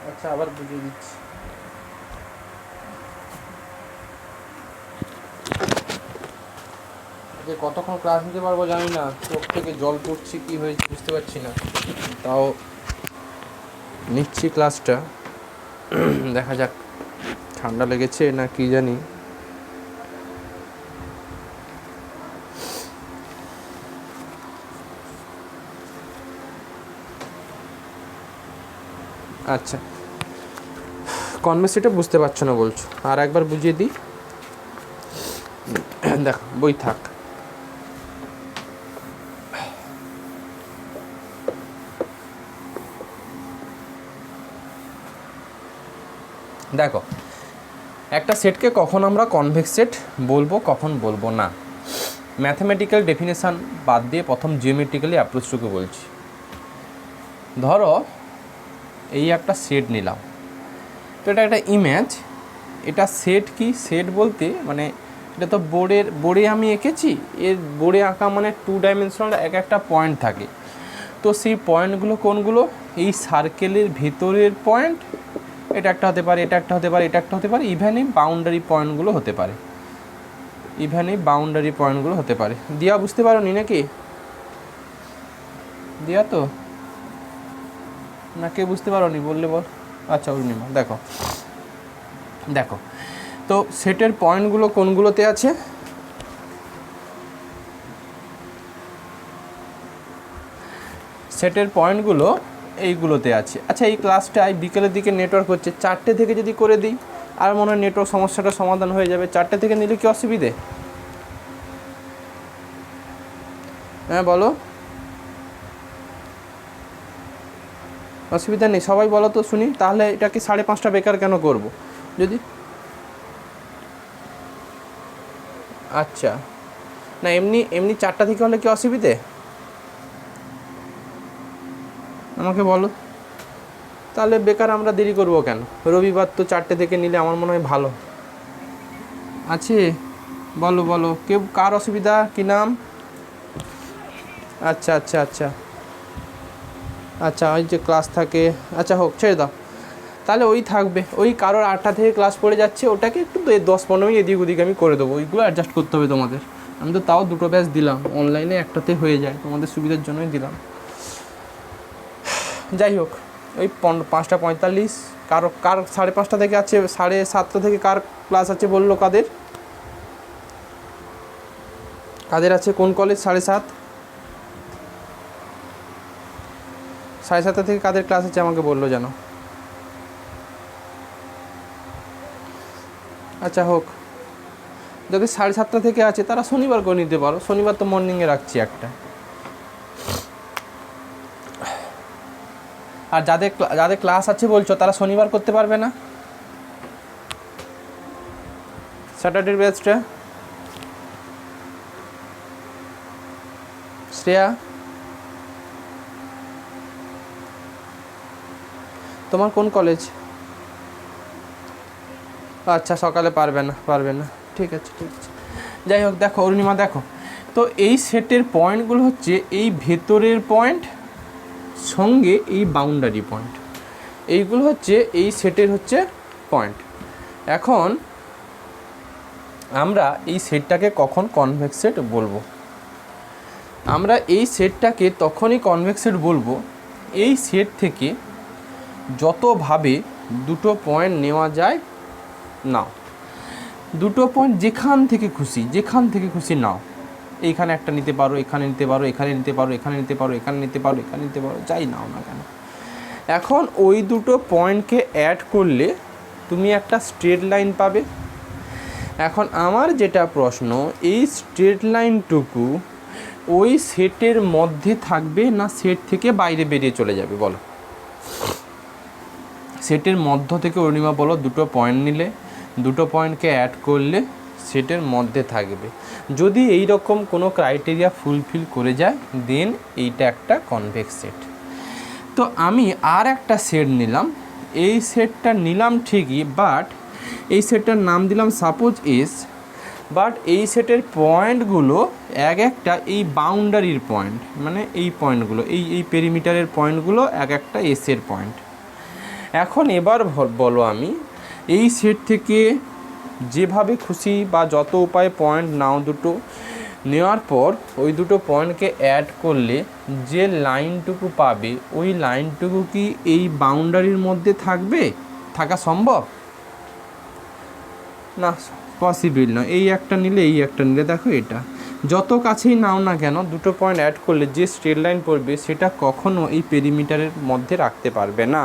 আচ্ছা, আবার বুঝিয়ে দিচ্ছি। যে কতক্ষণ ক্লাস নিতে পারবো জানি না, চোখ থেকে জল পড়ছে, কি হয়েছে বুঝতে পারছি না, তাও নিচ্ছি ক্লাসটা। দেখা যাক ঠান্ডা লেগেছে না কি জানি। আচ্ছা, কনভেক্সিটি বুঝতে পারছো না বলছো, আর একবার বুঝিয়ে দিই। দেখো বই থাক। দেখো একটা সেটকে কখন আমরা কনভেক্স সেট বলবো, কখন বলবো না, ম্যাথমেটিক্যাল ডেফিনেশান বাদ দিয়ে প্রথম জিওমেট্রিক্যালি অ্যাপ্রোচটুকু বলছি। ধরো এই একটা সেট নিলাম, তো এটা একটা ইমেজ। এটা সেট কি, সেট বলতে মানে এটা তো বোর্ডে আমি এঁকেছি, এর বোর্ডে আঁকা মানে 2 ডাইমেনশনাল এক একটা পয়েন্ট থাকে। তো সেই পয়েন্টগুলো কোনগুলো, এই সার্কেলের ভেতরের পয়েন্ট, এটা একটা হতে পারে, এটা একটা হতে পারে, এটা একটা হতে পারে, ইভেন এই বাউন্ডারি পয়েন্টগুলো হতে পারে, হতে পারে। দিয়া বুঝতে পারো নি নাকি? দিয়া তো না, কে বুঝতে পারো নি বললে বল। আচ্ছা অরুণিমা, দেখো দেখো তো সেটের পয়েন্টগুলো কোনগুলোতে আছে, সেটের পয়েন্টগুলো এইগুলোতে আছে। আচ্ছা, এই ক্লাসটায় বিকেলের দিকে নেটওয়ার্ক হচ্ছে, 4টে থেকে যদি করে দিই আর মনে হয় নেটওয়ার্ক সমস্যাটা সমাধান হয়ে যাবে। 4টে থেকে নিলে কি অসুবিধে? হ্যাঁ বলো, অসুবিধা নেই, সবাই বলো তো শুনি। তাহলে এটাকে 5:30 বেকার কেন করব যদি? আচ্ছা, না এমনি 4টা থেকে হলে কি অসুবিধে, আমাকে বলো। তাহলে বেকার আমরা দেরি করব কেন? রবিবার তো 4টে থেকে নিলে আমার মনে হয় ভালো আছে। বলো বলো, কেউ কার অসুবিধা, কী নাম? আচ্ছা আচ্ছা আচ্ছা আচ্ছা, ওই যে ক্লাস থাকে, আচ্ছা হোক, ছেড়ে দাও। তাহলে ওই থাকবে, ওই কারোর 8টা থেকে ক্লাস পড়ে যাচ্ছে, ওটাকে একটু 10-15 মিনিট এদিক ওদিক আমি করে দেবো, ওইগুলো অ্যাডজাস্ট করতে হবে তোমাদের। আমি তো তাও 2টো ব্যাচ দিলাম, অনলাইনে একটাতে হয়ে যায়, তোমাদের সুবিধার জন্যই দিলাম। যাই হোক, ওই 5:45, কার 5:30 থেকে আছে, 7:30 থেকে কার ক্লাস আছে বললো? কাদের আছে, কোন কলেজ? 7:30, 7:30 থেকে কাদের ক্লাস আছে আমাকে বললো যেন। আচ্ছা হোক, যাদের 7:30 থেকে আছে তারা শনিবার করে নিতে পারো, শনিবার তো মর্নিংয়ে রাখছি একটা। আর যাদের ক্লাস আছে বলছো তারা শনিবার করতে পারবে না, স্যাটারডের ব্যাচটা। শ্রেয়া, তোমার কোন কলেজ? আচ্ছা, সকালে পারবে না, ঠিক আছে। যাই হোক, দেখো অরুণিমা, দেখো তো এই সেটের পয়েন্টগুলো হচ্ছে এই ভেতরের পয়েন্ট সঙ্গে এই বাউন্ডারি পয়েন্ট, এইগুলো হচ্ছে এই সেটের হচ্ছে পয়েন্ট। এখন আমরা এই সেটটাকে কখন কনভেক্স সেট বলবো? আমরা এই সেটটাকে তখনই কনভেক্স সেট বলবো, এই সেট থেকে যতভাবে 2টো পয়েন্ট নেওয়া যায় নাও, 2টো পয়েন্ট যেখান থেকে খুশি নাও। এইখানে একটা নিতে পারো, এখানে নিতে পারো, এখানে নিতে পারো, এখানে নিতে পারো, এখানে নিতে পারো, এখানে নিতে পারো, যাই নাও না কেন। এখন ওই 2টো পয়েন্টকে অ্যাড করলে তুমি একটা স্ট্রেট লাইন পাবে। এখন আমার যেটা প্রশ্ন, এই স্ট্রেট লাইনটুকু ওই সেটের মধ্যে থাকবে না সেট থেকে বাইরে বেরিয়ে চলে যাবে বলো? সেটের মধ্য থেকে অরুণিমা বলো, 2টো পয়েন্ট নিলে, 2টো পয়েন্টকে অ্যাড করলে সেটের মধ্যে থাকবে। যদি এই রকম কোনো ক্রাইটেরিয়া ফুলফিল করে যায় দেন এইটা একটা কনভেক্স সেট। তো আমি আর একটা সেট নিলাম, এই সেটটা নিলাম ঠিকই, বাট এই সেটটার নাম দিলাম সাপোজ এস, বাট এই সেটের পয়েন্টগুলো এক একটা এই বাউন্ডারির পয়েন্ট, মানে এই পয়েন্টগুলো এই পেরিমিটারের পয়েন্টগুলো এক একটা এসের পয়েন্ট। এখন এবার বলো আমি এই সেট থেকে যেভাবে খুশি বা যত উপায়ে পয়েন্ট নাও দুটো, নেওয়ার পর ওই দুটো পয়েন্টকে অ্যাড করলে যে লাইনটুকু পাবে ওই লাইনটুকু কি এই বাউন্ডারির মধ্যে থাকা সম্ভব না? পসিবল নয়। এই একটা নিলে এই একটা নিলে দেখো এটা যত কাছেই নাও না কেন দুটো পয়েন্ট অ্যাড করলে যে স্ট্রেট লাইন পড়বে সেটা কখনো এই পেরিমিটারের মধ্যে রাখতে পারবে না।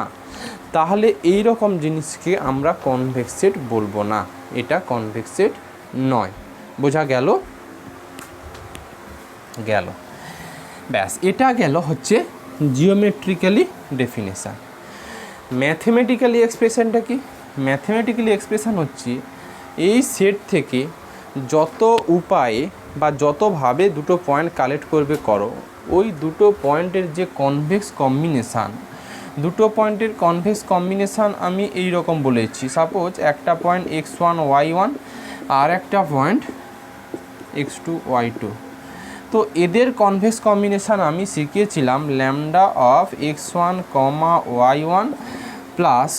তাহলে এই রকম জিনিসকে আমরা কনভেক্স সেট বলবো না, এটা কনভেক্স সেট নয়। বোঝা গেল? ব্যাস, এটা গেল হচ্ছে জিওমেট্রিক্যালি ডেফিনেশান। ম্যাথমেটিক্যালি এক্সপ্রেশনটা কি? ম্যাথমেটিক্যালি এক্সপ্রেশন হচ্ছে এই সেট থেকে যত উপায়ে বা যতভাবে দুটো পয়েন্ট কালেক্ট করো, ওই দুটো পয়েন্টের যে কনভেক্স কম্বিনেশান, দুটো পয়েন্টের কনভেক্স কম্বিনেশান আমি এই রকম বলেছি। সাপোজ একটা পয়েন্ট x1 y1 আর একটা পয়েন্ট x2 y2, তো এদের কনভেক্স কম্বিনেশান আমি শিখিয়েছিলাম lambda of x1 y1 plus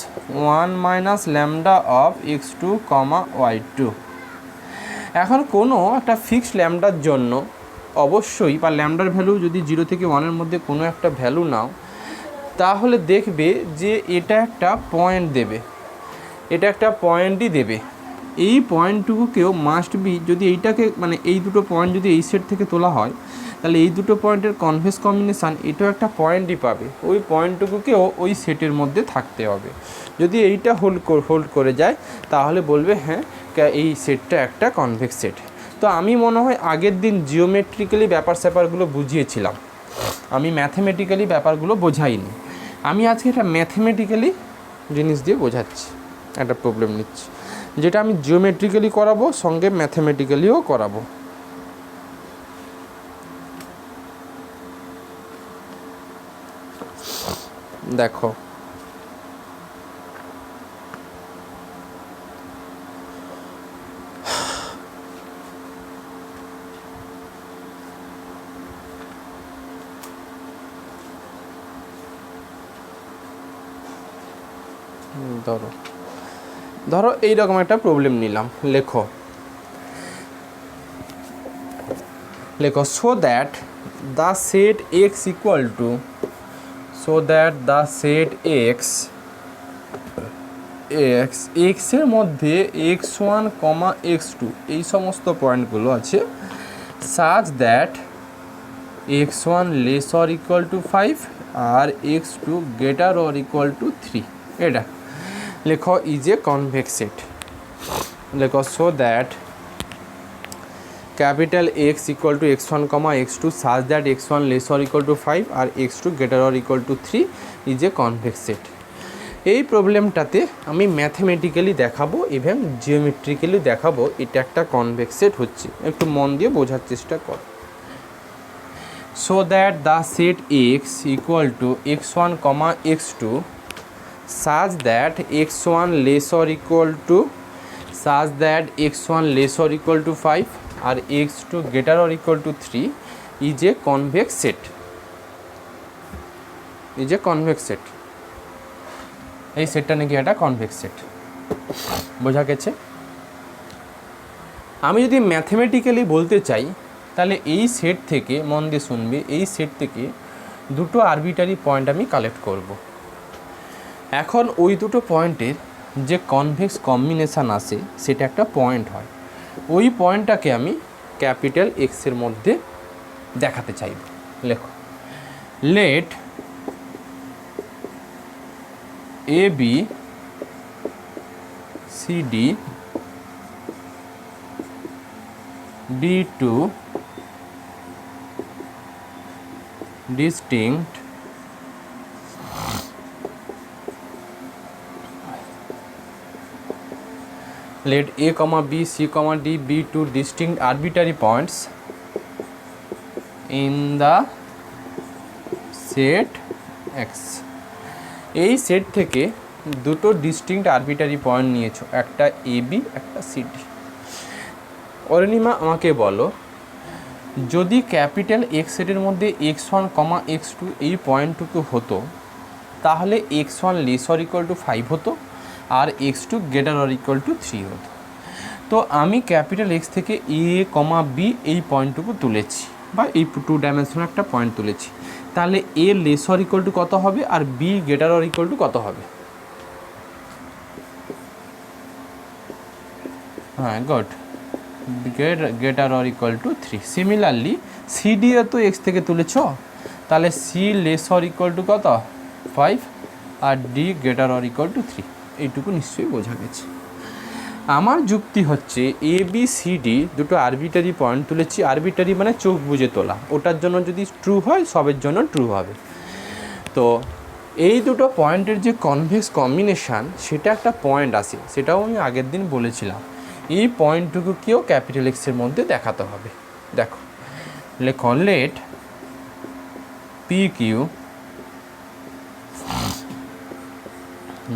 1 minus lambda of x2 y2। এখন কোনো একটা ফিক্সড ল্যামডার জন্য অবশ্যই, বা ল্যামডার ভ্যালু যদি 0 থেকে 1-এর মধ্যে কোনো একটা ভ্যালু নাও, তাহলে দেখবে যে এটা একটা পয়েন্ট দেবে, এটা একটা পয়েন্টই দেবে। এই পয়েন্টটুকুকেও মাস্ট বি, যদি এইটাকে মানে এই দুটো পয়েন্ট যদি এই সেট থেকে তোলা হয়, তাহলে এই দুটো পয়েন্টের কনভেক্স কম্বিনেশান এটাও একটা পয়েন্টই পাবে, ওই পয়েন্টটুকুকেও ওই সেটের মধ্যে থাকতে হবে। যদি এইটা হোল্ড করে যায় তাহলে বলবে হ্যাঁ এই সেটটা একটা কনভেক্স সেট। তো আমি মনে হয় আগের দিন জিওমেট্রিক্যালি ব্যাপারগুলো বুঝিয়েছিলাম, আমি ম্যাথমেটিক্যালি ব্যাপারগুলো বোঝাইনি। আমি আজকে এটা ম্যাথমেটিক্যালি জিনিস দিয়ে বোঝাচ্ছি, একটা প্রবলেম নিচ্ছি, যেটা আমি জিওমেট্রিক্যালি করাবো সঙ্গে ম্যাথমেটিক্যালিও করাবো। দেখো ধরো এইরকম একটা প্রবলেম নিলাম, লেখো so that the set X equal to, so that the set এক্সের মধ্যে x1, x2 এই সমস্ত পয়েন্টগুলো আছে, such that x1 less or equal to 5 আর x2 greater or equal to 3। এটা লেখো ইজ এ কনভেক্স সেট। লেখো so that capital x equal to x1, x2 such that x1 less or equal to 5 আর x2 greater or equal to 3 is a convex set. এই প্রবলেমটাতে আমি mathematically দেখাবো এবং geometrically দেখাবো এটা একটা কনভেক্স সেট হচ্ছে, একটু মন দিয়ে বোঝার চেষ্টা কর। So that the set X equal to x1, x2 such that x1 less or equal to, such that x1 less or equal to 5 আর x2 greater or equal to 3 is a convex set, is a convex set। এই সেটটা নাকি একটা convex set. বোঝা গেছে? আমি যদি mathematically বলতে চাই তাহলে এই সেট থেকে, মন দিয়ে শুনবি, এই সেট থেকে দুটো আরবিটারি পয়েন্ট আমি কালেক্ট করব। এখন ওই দুটো পয়েন্টের যে কনভেক্স কম্বিনেশান আসে সেটা একটা পয়েন্ট হয়, ওই পয়েন্টটাকে আমি ক্যাপিটাল এক্সের মধ্যে দেখাতে চাইব। লেখো let A B C D be two distinct let a comma b c comma d be two distinct arbitrary points in the set x। এই সেট থেকে দুটো ডিস্টিংক্ট আরবিটারি পয়েন্ট নিয়েছো, একটা এ বি একটা সি ডি। অরুণিমা আমাকে বলো, যদি capital x সেটের মধ্যে x1, x2 এই পয়েন্টটুকু হতো তাহলে x1 less or equal to 5 হতো আর x2 greater or equal to 3 হতো। তো আমি ক্যাপিটাল এক্স থেকে এ কমা বি এই পয়েন্টটুকু তুলেছি, বা এই 2 ডাইমেনশনাল একটা পয়েন্ট তুলেছি। তাহলে A less or equal to কত হবে আর B greater or equal to কত হবে? হ্যাঁ, good, greater or equal to 3। Similarly CD এ তো এক্স থেকে তুলেছ, তাহলে C less or equal to কত? 5 আর D greater or equal to 3। এইটুকু নিশ্চয়ই বোঝা গেছে। আমার যুক্তি হচ্ছে এ বি সি ডি দুটো আরবিটারি পয়েন্ট তুলেছি, আরবিটারি মানে চোখ বুজে তোলা, ওটার জন্য যদি ট্রু হয় সবের জন্য ট্রু হবে। তো এই দুটো পয়েন্টের যে কনভেক্স কম্বিনেশান সেটা একটা পয়েন্ট আছে, সেটাও আমি আগের দিন বলেছিলাম। এই পয়েন্টটুকুকেও ক্যাপিটাল এক্সের মধ্যে দেখাতে হবে। দেখো, লেখো let P Q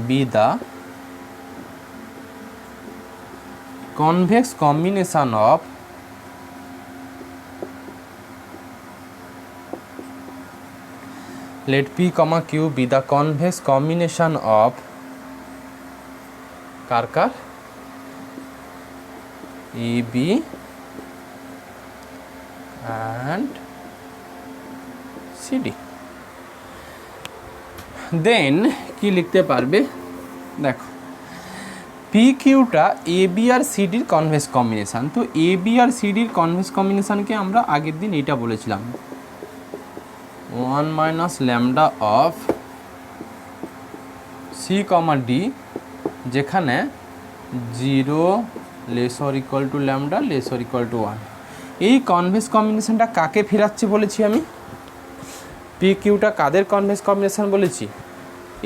be the convex combination of let p comma q be the convex combination of car a b and c d। দেন কি লিখতে পারবে? দেখো, পি কিউটা A B R সিডির convex combination. তো এ বি আর সিডির কনভেক্স কম্বিনেশানকে আমরা আগের দিন এটা বলেছিলাম 1 minus lambda of C comma D, যেখানে 0 less or equal to lambda less or equal to 1। এই কনভেক্স কম্বিনেশানটা কাকে ফেরাচ্ছে বলেছি আমি? পি কিউটা কাদের কনভেক্স কম্বিনেশান বলেছি?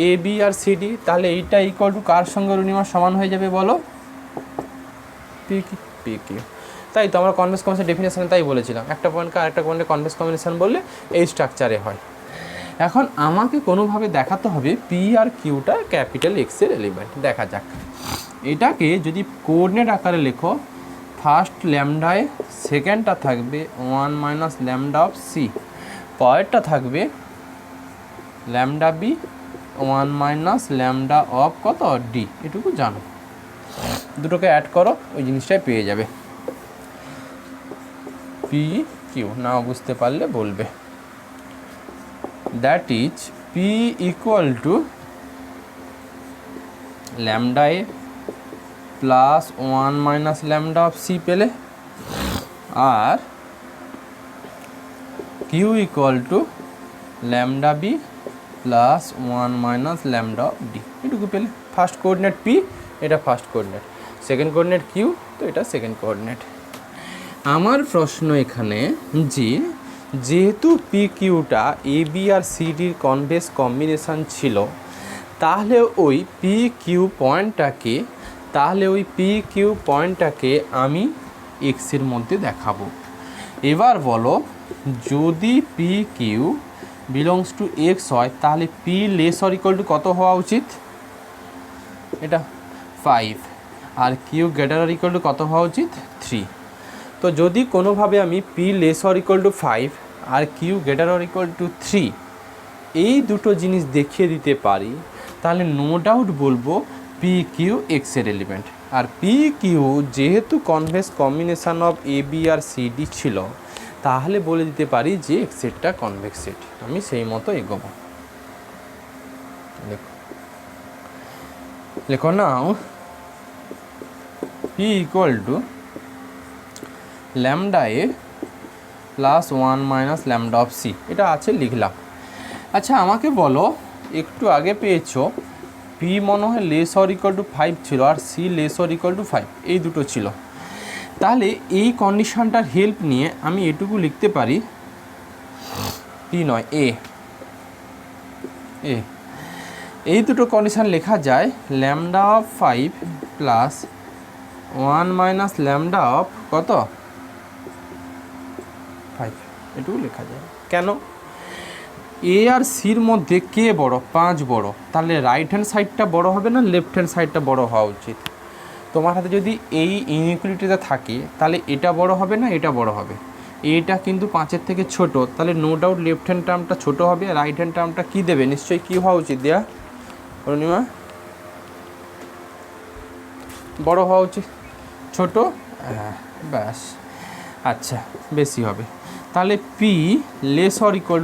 এ বি আর সি ডি। তাহলে এইটা ইকুয়াল টু কার সঙ্গে অরুণিমার সমান হয়ে যাবে বলো? P Q. তাই তো আমরা কনভেক্স কম্বিনেশন ডেফিনেশনে তাই বলেছিলাম, একটা পয়েন্টকে আরেকটা পয়েন্টে কনভেক্স কম্বিনেশন বললে এই স্ট্রাকচারে হয়। এখন আমাকে কোনোভাবে দেখাতে হবে পি আর কিউটা ক্যাপিটাল এক্সের এলিমেন্ট। দেখা যাক, এটাকে যদি কোঅর্ডিনেট আকারে লেখো, ফার্স্ট ল্যামডায় সেকেন্ডটা থাকবে 1 মাইনাস ল্যামডা অফ সি, পরেরটা থাকবে lambda B 1 minus lambda of কত? ডি। এটুকু জানো, দুটোকে অ্যাড করো, ওই জিনিসটাই পেয়ে যাবে। পি কিউ না বুঝতে পারলে বলবে। That is P equal to lambda A plus 1 minus lambda of C পেলে, আর Q equal to lambda B plus 1 minus lambda of D. এটুকু পেলে। ফার্স্ট কোঅর্ডিনেট পি, এটা first coordinate, second coordinate Q, তো এটা সেকেন্ড কোঅর্ডিনেট। আমার প্রশ্ন এখানে যে যেহেতু পি কিউটা এ বি আর সি ডির কনভেক্স কম্বিনেশান ছিল, তাহলে ওই পি কিউ পয়েন্টটাকে আমি এক্সের মধ্যে দেখাবো। এবার বলো, যদি P Q belongs to X হয়, তাহলে P less or equal to কত হওয়া উচিত? এটা 5, আর Q greater or equal to কত হওয়া উচিত? 3। তো যদি কোনোভাবে আমি P less or equal to 5 আর Q greater or equal to 3 এই দুটো জিনিস দেখিয়ে দিতে পারি, তাহলে নো ডাউট বলবো পি কিউ এক্সের এলিমেন্ট। আর পি কিউ যেহেতু convex combination of A B আর সি ডি ছিল, তাহলে বলে দিতে পারি যে এক্স সেটটা কনভেক্স সেট। আমি সেই মতো এগোবো। লেখো নাও P equal to lambda A plus 1 minus lambda of C, এটা আছে লিখলাম। আচ্ছা, আমাকে বলো, একটু আগে পেয়েছো পি মনে হয় লেস অর ইকুয়াল টু 5 ছিল আর C less or equal to 5, এই দুটো ছিল। তাহলে এই কন্ডিশনটার হেল্প নিয়ে আমি এটুকু লিখতে পারি, পি নয় এ, এই দুটো কন্ডিশন লেখা যায় lambda of 5 plus 1 minus lambda of কত? 5, এটুকু লেখা যায়। কেন? এ আর সির মধ্যে কে বড়? 5 বড়। তাহলে রাইট হ্যান্ড সাইডটা বড় হবে না লেফট হ্যান্ড সাইডটা বড় হওয়া উচিত? তোমার হাতে যদি এই ইনইকুয়ালিটিটা থাকে, তাহলে এটা বড় হবে না এটা বড় হবে? এটা কিন্তু 5-এর থেকে ছোট, তাহলে নো ডাউট লেফট হ্যান্ড টার্মটা ছোট হবে, আর রাইট হ্যান্ড টার্মটা কী দেবে? নিশ্চয়ই কী হওয়া উচিত দেয়া অরুণিমা? বড় হওয়া উচিত, ছোট? হ্যাঁ, ব্যাস। আচ্ছা, বেশি হবে। তাহলে পি লেস অর ইকুয়াল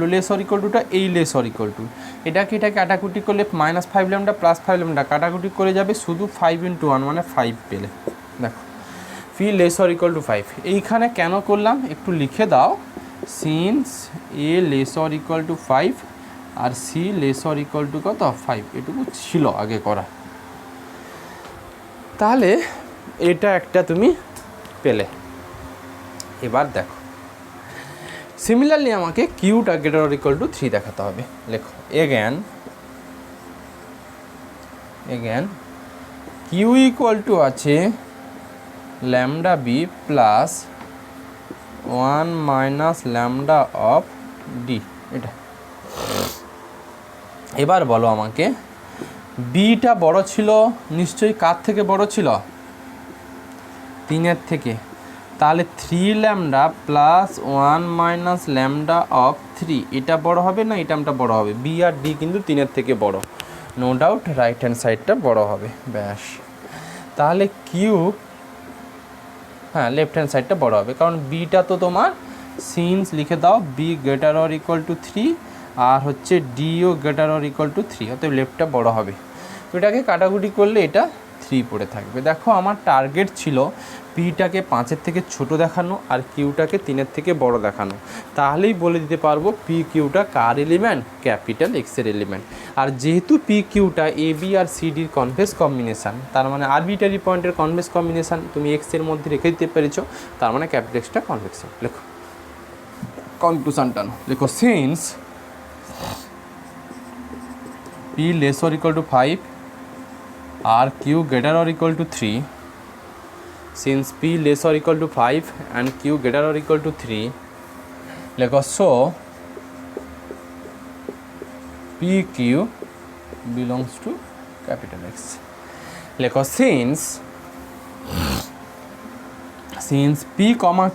টুটা এই লেস অর ইকুয়াল টু এটাকে কাটাকুটি করলে -5 ল্যামডা +5 ল্যামডা কাটাকুটি করে যাবে, শুধু 5 × 1 মানে 5 পেলে। দেখো P less or equal to 5। এইখানে কেন করলাম একটু লিখে দাও, since A less or equal to 5 আর C less or equal to কত? 5। এটুকু ছিল আগে করা। তাহলে এটা একটা তুমি পেলে। এবার দেখো সিমিলারলি আমাকে কিউটা গ্রেটার অর ইকুয়াল টু 3 দেখাতে হবে। লেখো এগেন কিউ ইকুয়াল টু আছে lambda B plus 1 minus lambda of D. এটা এবার বলো আমাকে, বিটা বড় ছিল নিশ্চয়ই কার থেকে বড় ছিল? 3-এর থেকে। তাহলে 3 lambda plus 1 minus lambda of 3 এটা বড় হবে না এটা বড় হবে? বি আর ডি কিন্তু 3-এর থেকে বড়, নো ডাউট রাইট হ্যান্ড সাইডটা বড় হবে। ব্যাস। তাহলে কিউ, হ্যাঁ লেফট হ্যান্ড সাইডটা বড় হবে, কারণ বিটা তো তোমার সিন্স লিখে দাও B greater or equal to 3 আর হচ্ছে ডিও গ্রেটার অর ইকুয়াল টু 3, অতএব লেফটটা বড় হবে। তো এটাকে কাটাকুটি করলে এটা 3 পড়ে থাকবে। দেখো আমার টার্গেট ছিল পিটাকে 5-এর থেকে ছোট দেখানো আর কিউটাকে 3-এর থেকে বড় দেখানো, তাহলেই বলে দিতে পারবো পি কিউটা কার এলিমেন্ট? ক্যাপিটাল এক্সের এলিমেন্ট। আর যেহেতু পি কিউটা এ বি আর সি ডির কনভেক্স কম্বিনেশান, তার মানে আরবিটারি পয়েন্টের কনভেক্স কম্বিনেশান তুমি এক্সের মধ্যে রেখে দিতে পেরেছো, তার মানে ক্যাপিটাল এক্সটা কনভেক্স। লেখো কনক্লুশনটা, লেখো since P less or equal to 5 আর Q greater or equal to 3, since p less or equal to 5 and q greater or equal to 3, লেখো so pq belongs to capital X। লেখো since p comma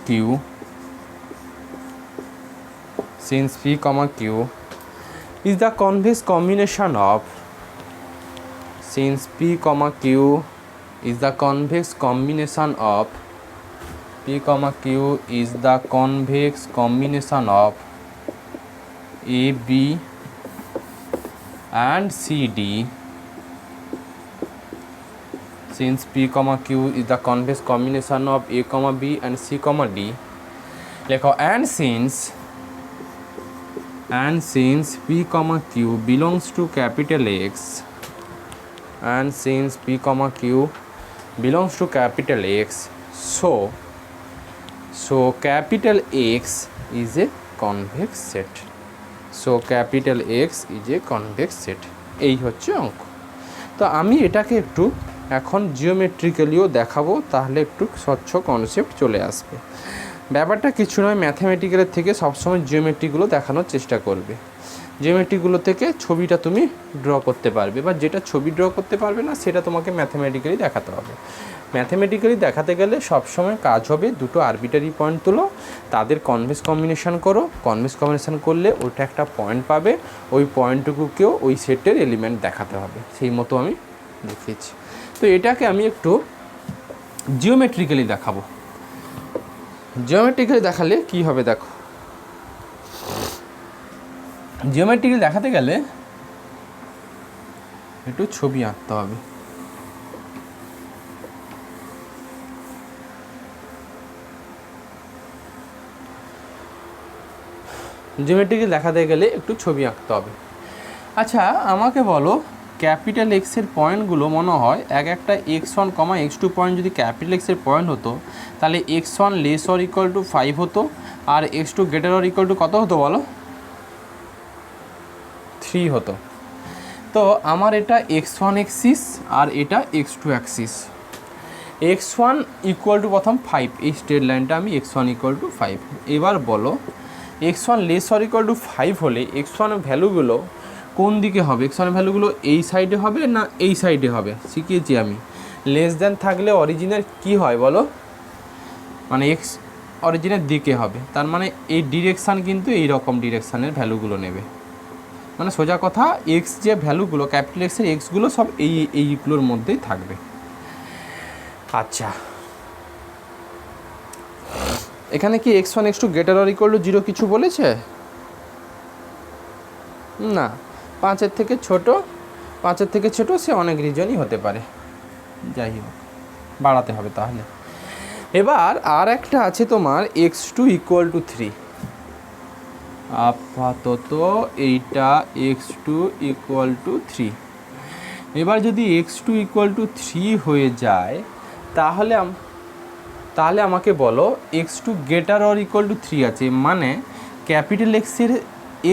q is the convex combination of is the convex combination of P comma Q is the convex combination of AB and CD. Since P comma Q is the convex combination of A comma B and C comma D, লেখো and since P comma Q belongs to capital X, and since P comma Q belongs to capital X, so capital X is a convex set. So capital X is a convex set. এই হচ্ছে অঙ্ক। তো আমি এটাকে একটু এখন জিওমেট্রিক্যালিও দেখাবো, তাহলে একটু স্বচ্ছ কনসেপ্ট চলে আসবে। ব্যাপারটা কিছু নয়, ম্যাথামেটিক্যালের থেকে সবসময় জিওমেট্রিগুলো দেখানোর চেষ্টা করবে। জিওমেট্রিগুলো থেকে ছবিটা তুমি ড্র করতে পারবে, বা যেটা ছবি ড্র করতে পারবে না সেটা তোমাকে ম্যাথামেটিক্যালি দেখাতে হবে। ম্যাথামেটিক্যালি দেখাতে গেলে সবসময় কাজ হবে দুটো আরবিটারি পয়েন্ট তুলো, তাদের কনভেক্স কম্বিনেশন করো, কনভেক্স কম্বিনেশন করলে ওটা একটা পয়েন্ট পাবে, ওই পয়েন্টটুকুকেও ওই সেটের এলিমেন্ট দেখাতে হবে, সেই মতো আমি দেখিয়েছি। তো এটাকে আমি একটু জিওমেট্রিক্যালি দেখাবো। জিওমেট্রিক্যালি দেখালে কি হবে দেখো, জিওমেট্রিক্যালি দেখাতে গেলে একটু ছবি আঁকতে হবে। জিওমেট্রিক্যালি দেখাতে গেলে একটু ছবি আঁকতে হবে। আচ্ছা আমাকে বলো, ক্যাপিটাল এক্সের পয়েন্টগুলো মনে হয় একটা x1, x2 পয়েন্ট যদি ক্যাপিটাল এক্সের পয়েন্ট হতো, তাহলে x1 less or equal to 5 হতো, আর x2 greater or equal to কত হতো বলো? 3 হতো। তো আমার এটা x1 অ্যাক্সিস আর এটা x2 Axis. x1 equal to প্রথম 5, এই স্ট্রেট লাইনটা আমি x1 ইকুয়াল টু 5। এবার বলো x1 less or equal to 5 হলে x1 ভ্যালুগুলো কোন দিকে হবে? x1 ভ্যালুগুলো এই সাইডে হবে না এই সাইডে হবে? শিখিয়েছি আমি। লেস দেন থাকলে অরিজিনাল কি হয় বলো, মানে অরিজিনের দিকে হবে, তার মানে এই ডিরেকশান কিন্তু এই রকম ডিরেকশানের ভ্যালুগুলো নেবে। মানে সোজা কথা এক্স যে ভ্যালুগুলো ক্যাপিটাল এক্সের এক্সগুলো সব এইগুলোর মধ্যেই থাকবে। আচ্ছা, এখানে কি x1 x2 greater or equal two 0 কিছু বলেছে? না, 5-এর থেকে ছোট সে অনেক রিজনই হতে পারে, যাই হোক বাড়াতে হবে তাহলে। এবার আর একটা আছে তোমার x2 ইকুয়াল টু 3। আপাতত এইটা x2 ইকুয়াল টু 3। এবার যদি x2 ইকুয়াল টু 3 হয়ে যায় তাহলে আমাকে বলো x2 greater or equal to 3 আছে, মানে ক্যাপিটাল এক্সের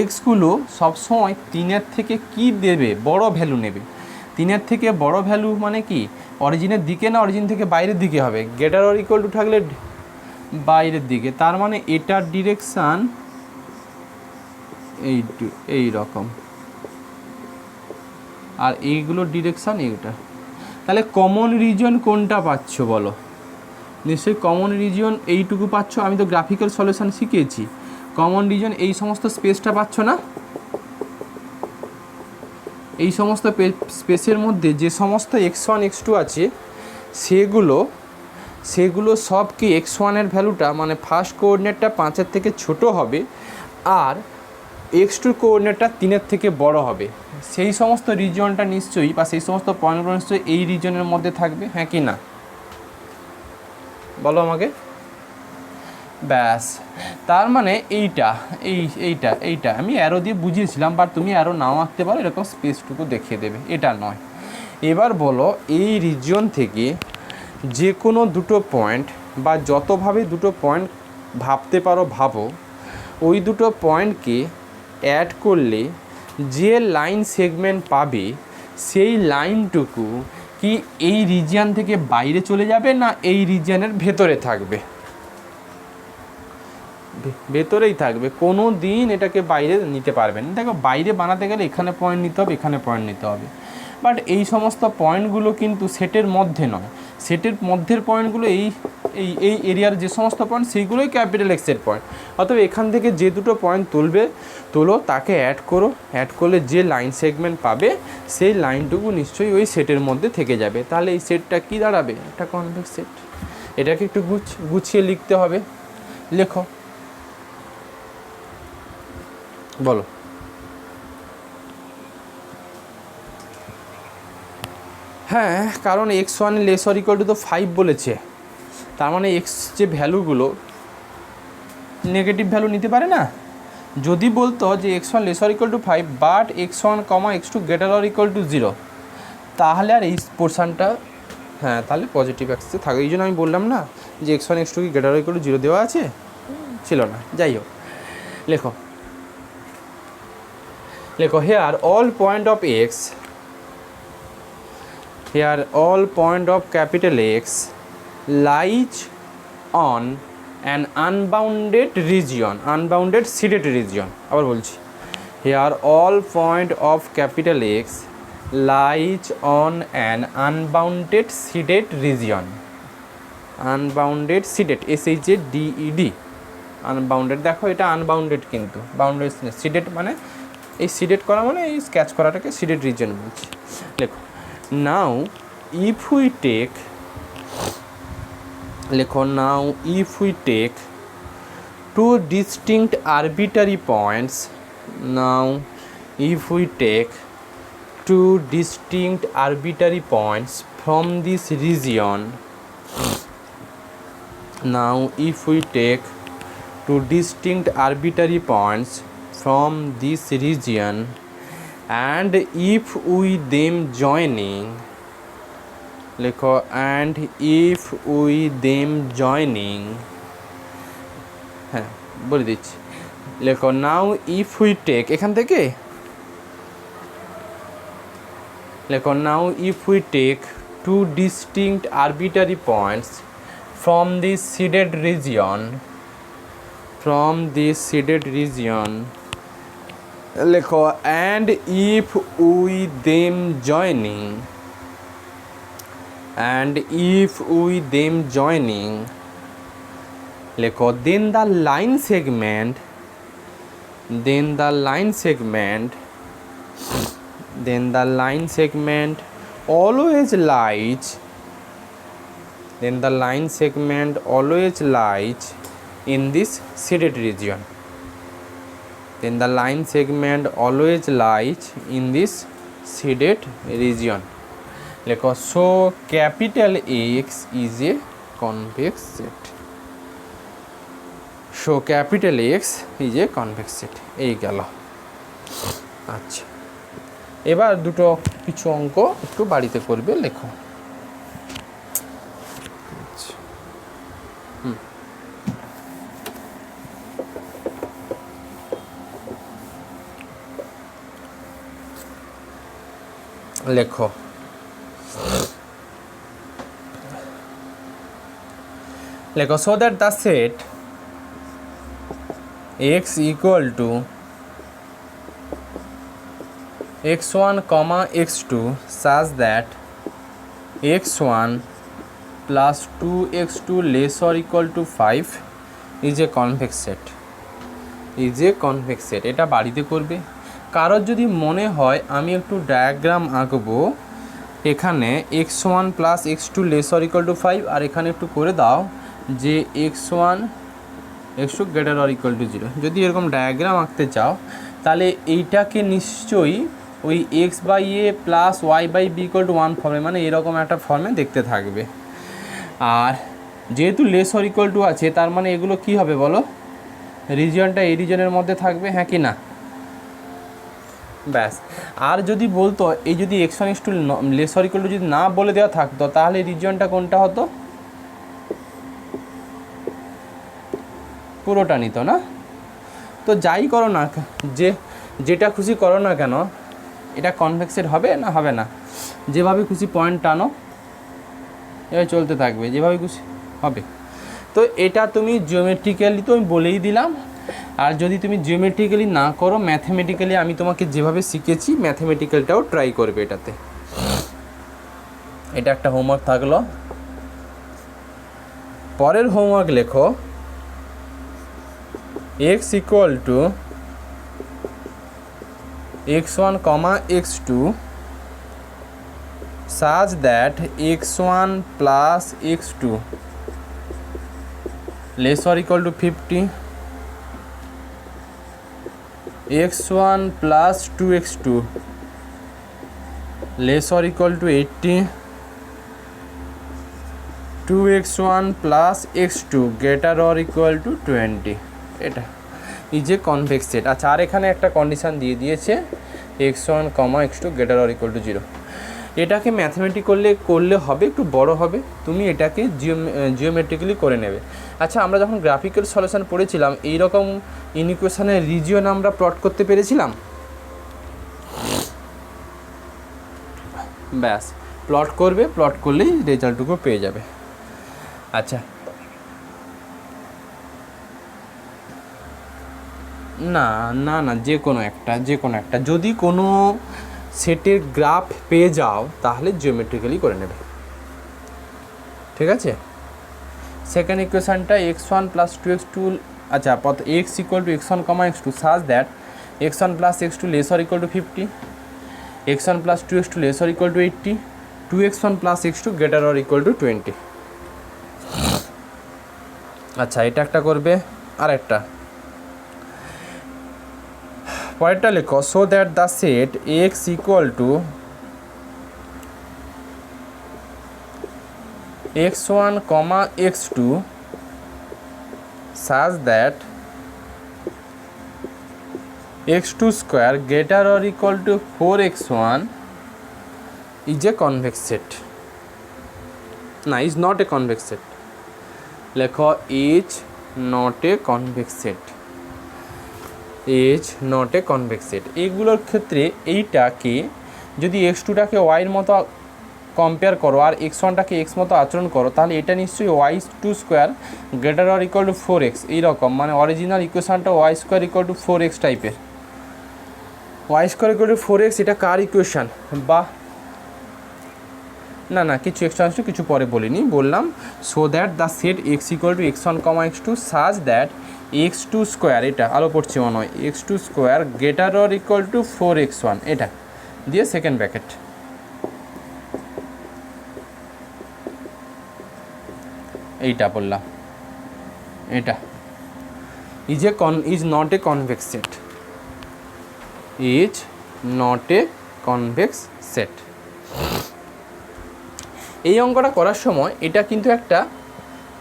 এক্সগুলো সবসময় 3-এর থেকে কি দেবে? বড় ভ্যালু নেবে। 3-এর থেকে বড় ভ্যালু মানে কি অরিজিনের দিকে না অরিজিন থেকে বাইরের দিকে হবে? গ্রেটার অর ইকুয়াল টু থাকলে বাইরের দিকে, তার মানে এটার ডিরেকশান এই রকম, আর এইগুলোর ডিরেকশান এইটা। তাহলে কমন রিজন কোনটা পাচ্ছ বলো? নিশ্চয়ই কমন রিজন এইটুকু পাচ্ছ, আমি তো গ্রাফিক্যাল সলিউশন শিখিয়েছি। কমন রিজন এই সমস্ত স্পেসটা পাচ্ছ না? এই সমস্ত স্পেসের মধ্যে যে সমস্ত x1 x2 আছে সেগুলো সব কি x1-এর ভ্যালুটা মানে ফার্স্ট কোঅর্ডিনেটটা 5-এর থেকে ছোট হবে, আর x2 কোঅর্ডিনেটটা 3-এর থেকে বড় হবে। সেই সমস্ত রিজনটা নিশ্চয়ই বা সেই সমস্ত পয়েন্টগুলো নিশ্চয়ই এই রিজনের মধ্যে থাকবে, হ্যাঁ কি না বলো আমাকে? ব্যাস, তার মানে এইটা আমি অ্যারো দিয়ে বুঝিয়েছিলাম, বাট তুমি অ্যারো নাও আঁকতে পারো, এরকম স্পেসটুকু দেখিয়ে দেবে, এটা নয়। এবার বলো এই রিজিয়ন থেকে যে কোনো দুটো পয়েন্ট বা যতভাবে দুটো পয়েন্ট ভাবতে পারো ভাবো, ওই দুটো পয়েন্টকে অ্যাড করলে যে লাইন সেগমেন্ট পাবে সেই লাইনটুকু কি এই রিজিয়ন থেকে বাইরে চলে যাবে না এই রিজিয়নের ভেতরে থাকবে? ভেতরেই থাকবে, কোনো দিন এটাকে বাইরে নিতে পারবেন। দেখো বাইরে বানাতে গেলে এখানে পয়েন্ট নিতে হবে, এখানে পয়েন্ট নিতে হবে, বাট এই সমস্ত পয়েন্টগুলো কিন্তু সেটের মধ্যে নয়। সেটের মধ্যের পয়েন্টগুলো এই এরিয়ার যে সমস্ত পয়েন্ট সেইগুলোই ক্যাপিটাল এক্সের পয়েন্ট। অতএব এখান থেকে যে দুটো পয়েন্ট তোলো তাকে অ্যাড করো, অ্যাড করলে যে লাইন সেগমেন্ট পাবে সেই লাইনটুকু নিশ্চয়ই ওই সেটের মধ্যে থেকে যাবে। তাহলে এই সেটটা কি দাঁড়াবে? একটা কনভেক্স সেট। এটাকে একটু গুছিয়ে লিখতে হবে, লেখো বলো। হ্যাঁ, কারণ x1 less or equal two তো 5 বলেছে, তার মানে এক্স যে ভ্যালুগুলো নেগেটিভ ভ্যালু নিতে পারে না। যদি বলতো যে x1 less or equal to 5 but x1, x2 greater or equal two 0, তাহলে আর এই পোর্শানটা হ্যাঁ তাহলে পজিটিভ অ্যাক্সিসে থাকে। এই জন্য আমি বললাম না যে x1 x2 কি গ্রেটার অর ইকুয়াল টু 0 দেওয়া আছে, ছিল না। যাই হোক, লেখো here all point of x, here all point of capital X lies on an unbounded region, unbounded shaded region। আবার বলছি, here all point of capital X lies on an unbounded shaded region, unbounded shaded SHADED, unbounded। দেখো এটা unbounded, কিন্তু bounded shaded মানে এই seeded করা মানে এই স্কেচ করাটাকে সিডেড রিজন বলছি। লেখো now if we take two distinct arbitrary points, now if we take two distinct arbitrary points from this region, now if we take two distinct arbitrary points from this region and if we them joining, লেখো and if we them joining, হ্যাঁ বলে দিচ্ছি, লেখো now if we take, এখান থেকে লেখো now if we take two distinct arbitrary points from this shaded region, লেখো and if we them joining লেখো then the line segment always lies in this shaded region. লেখো so capital X is a convex set. এই গেল। আচ্ছা, এবার দুটো কিছু অঙ্ক একটু বাড়িতে করবে, লেখো। লেখো so that the set x equal to x1 comma x2 such that x1 plus 2x2 less or equal to 5 is a convex set. এটা বাড়িতে করবে। কারোর যদি মনে হয় আমি একটু ডায়াগ্রাম আঁকবো, এখানে x1 plus x2 less or equal to 5, আর এখানে একটু করে দাও যে x1 x2 greater or equal two 0। যদি এরকম ডায়াগ্রাম আঁকতে চাও তাহলে এইটাকে নিশ্চয়ই ওই x by A plus Y by B equal to 1 ফর্মে, মানে এরকম একটা ফর্মে দেখতে থাকবে। আর যেহেতু লেস অর ইকুয়াল টু আছে, তার মানে এগুলো কি হবে বলো, রিজিয়নটা এই রিজিয়নের মধ্যে থাকবে, হ্যাঁ কি না? ব্যাস। আর যদি বলতো এই যদি x1 x2 less or equal two যদি না বলে দেওয়া থাকতো, তাহলে রিজিয়নটা কোনটা হতো? পুরোটা নিত না। তো যাই করো না, যেটা খুশি করো না কেন, এটা কনভেক্সেট হবে না হবে না? যেভাবে খুশি পয়েন্ট টানো, এভাবে চলতে থাকবে, যেভাবে খুশি হবে। তো এটা তুমি জিওমেট্রিক্যালি তো আমি বলেই দিলাম। আর যদি তুমি জিওমেট্রিক্যালি না করো, ম্যাথমেটিক্যালি আমি তোমাকে যেভাবে শিখেছি ম্যাথমেটিক্যালটাও ট্রাই করবে এটাতে। এটা একটা হোমওয়ার্ক থাকলো। পরের হোমওয়ার্ক লেখো x equal to x1 comma x2 such that x1 plus x2 less or equal to 50, x1 plus 2x2 less or equal to 80, 2x1 plus x2 greater or equal to 20. এটা is a convex set. আচ্ছা, আর এখানে একটা condition দিয়ে দিয়েছে x1 comma x2 greater or equal two 0। এটাকে mathematic করলে হবে, একটু বড় হবে, তুমি এটাকে জিওমেট্রিক্যালি করে নেবে। আচ্ছা, আমরা যখন গ্রাফিক্যাল সলিউশন পড়েছিলাম, এইরকম ইনইকুয়েশনের রিজিয়ন আমরা প্লট করতে পেরেছিলাম। ব্যাস, প্লট করবে, প্লট করলেই রেজাল্টটুকু পেয়ে যাবে। আচ্ছা, না না না যে কোনো একটা যদি কোনো সেটের গ্রাফ পেয়ে যাও তাহলে জিওমেট্রিক্যালি করে নেবে, ঠিক আছে? সেকেন্ড ইকুয়েশনটা x1 প্লাস 2x2, আচ্ছা x equal to x1 comma x2 such that x1 plus x2 less or equal two 50, x1 plus 2x2 less or equal two 80, 2x1 plus x2 greater or equal two 20। আচ্ছা, এটা একটা করবে। আর একটা পরেরটা লেখো so that the set x equal to x1 comma x2 such that x2 square greater or equal to 4x1 is a convex set. না, is not a convex set. লেখো is not a convex set. is not a convex set. এইগুলোর ক্ষেত্রে এইটাকে যদি x2টাকে y এর মতো compare করো আর x1টাকে x মতো আচরণ করো, তাহলে এটা নিশ্চয়ই y2 square greater or equal to 4x এইরকম, মানে অরিজিনাল ইকুয়েশনটা y square equal to 4x টাইপের। y square equal to 4x এটা কার ইকুয়েশান? বা না না, কিছু এক্সট্রা কিছু পরে বলিনি, বললাম so that the set X equal to X one comma X two such that X two square, এটা আলো পড়ছে মনে হয়, X two square greater or equal to 4x1, এটা দিয়ে সেকেন্ড ব্র্যাকেট, এইটা বললাম, এটা is not a convex set, is not a convex set. এই অঙ্কটা করার সময় এটা কিন্তু একটা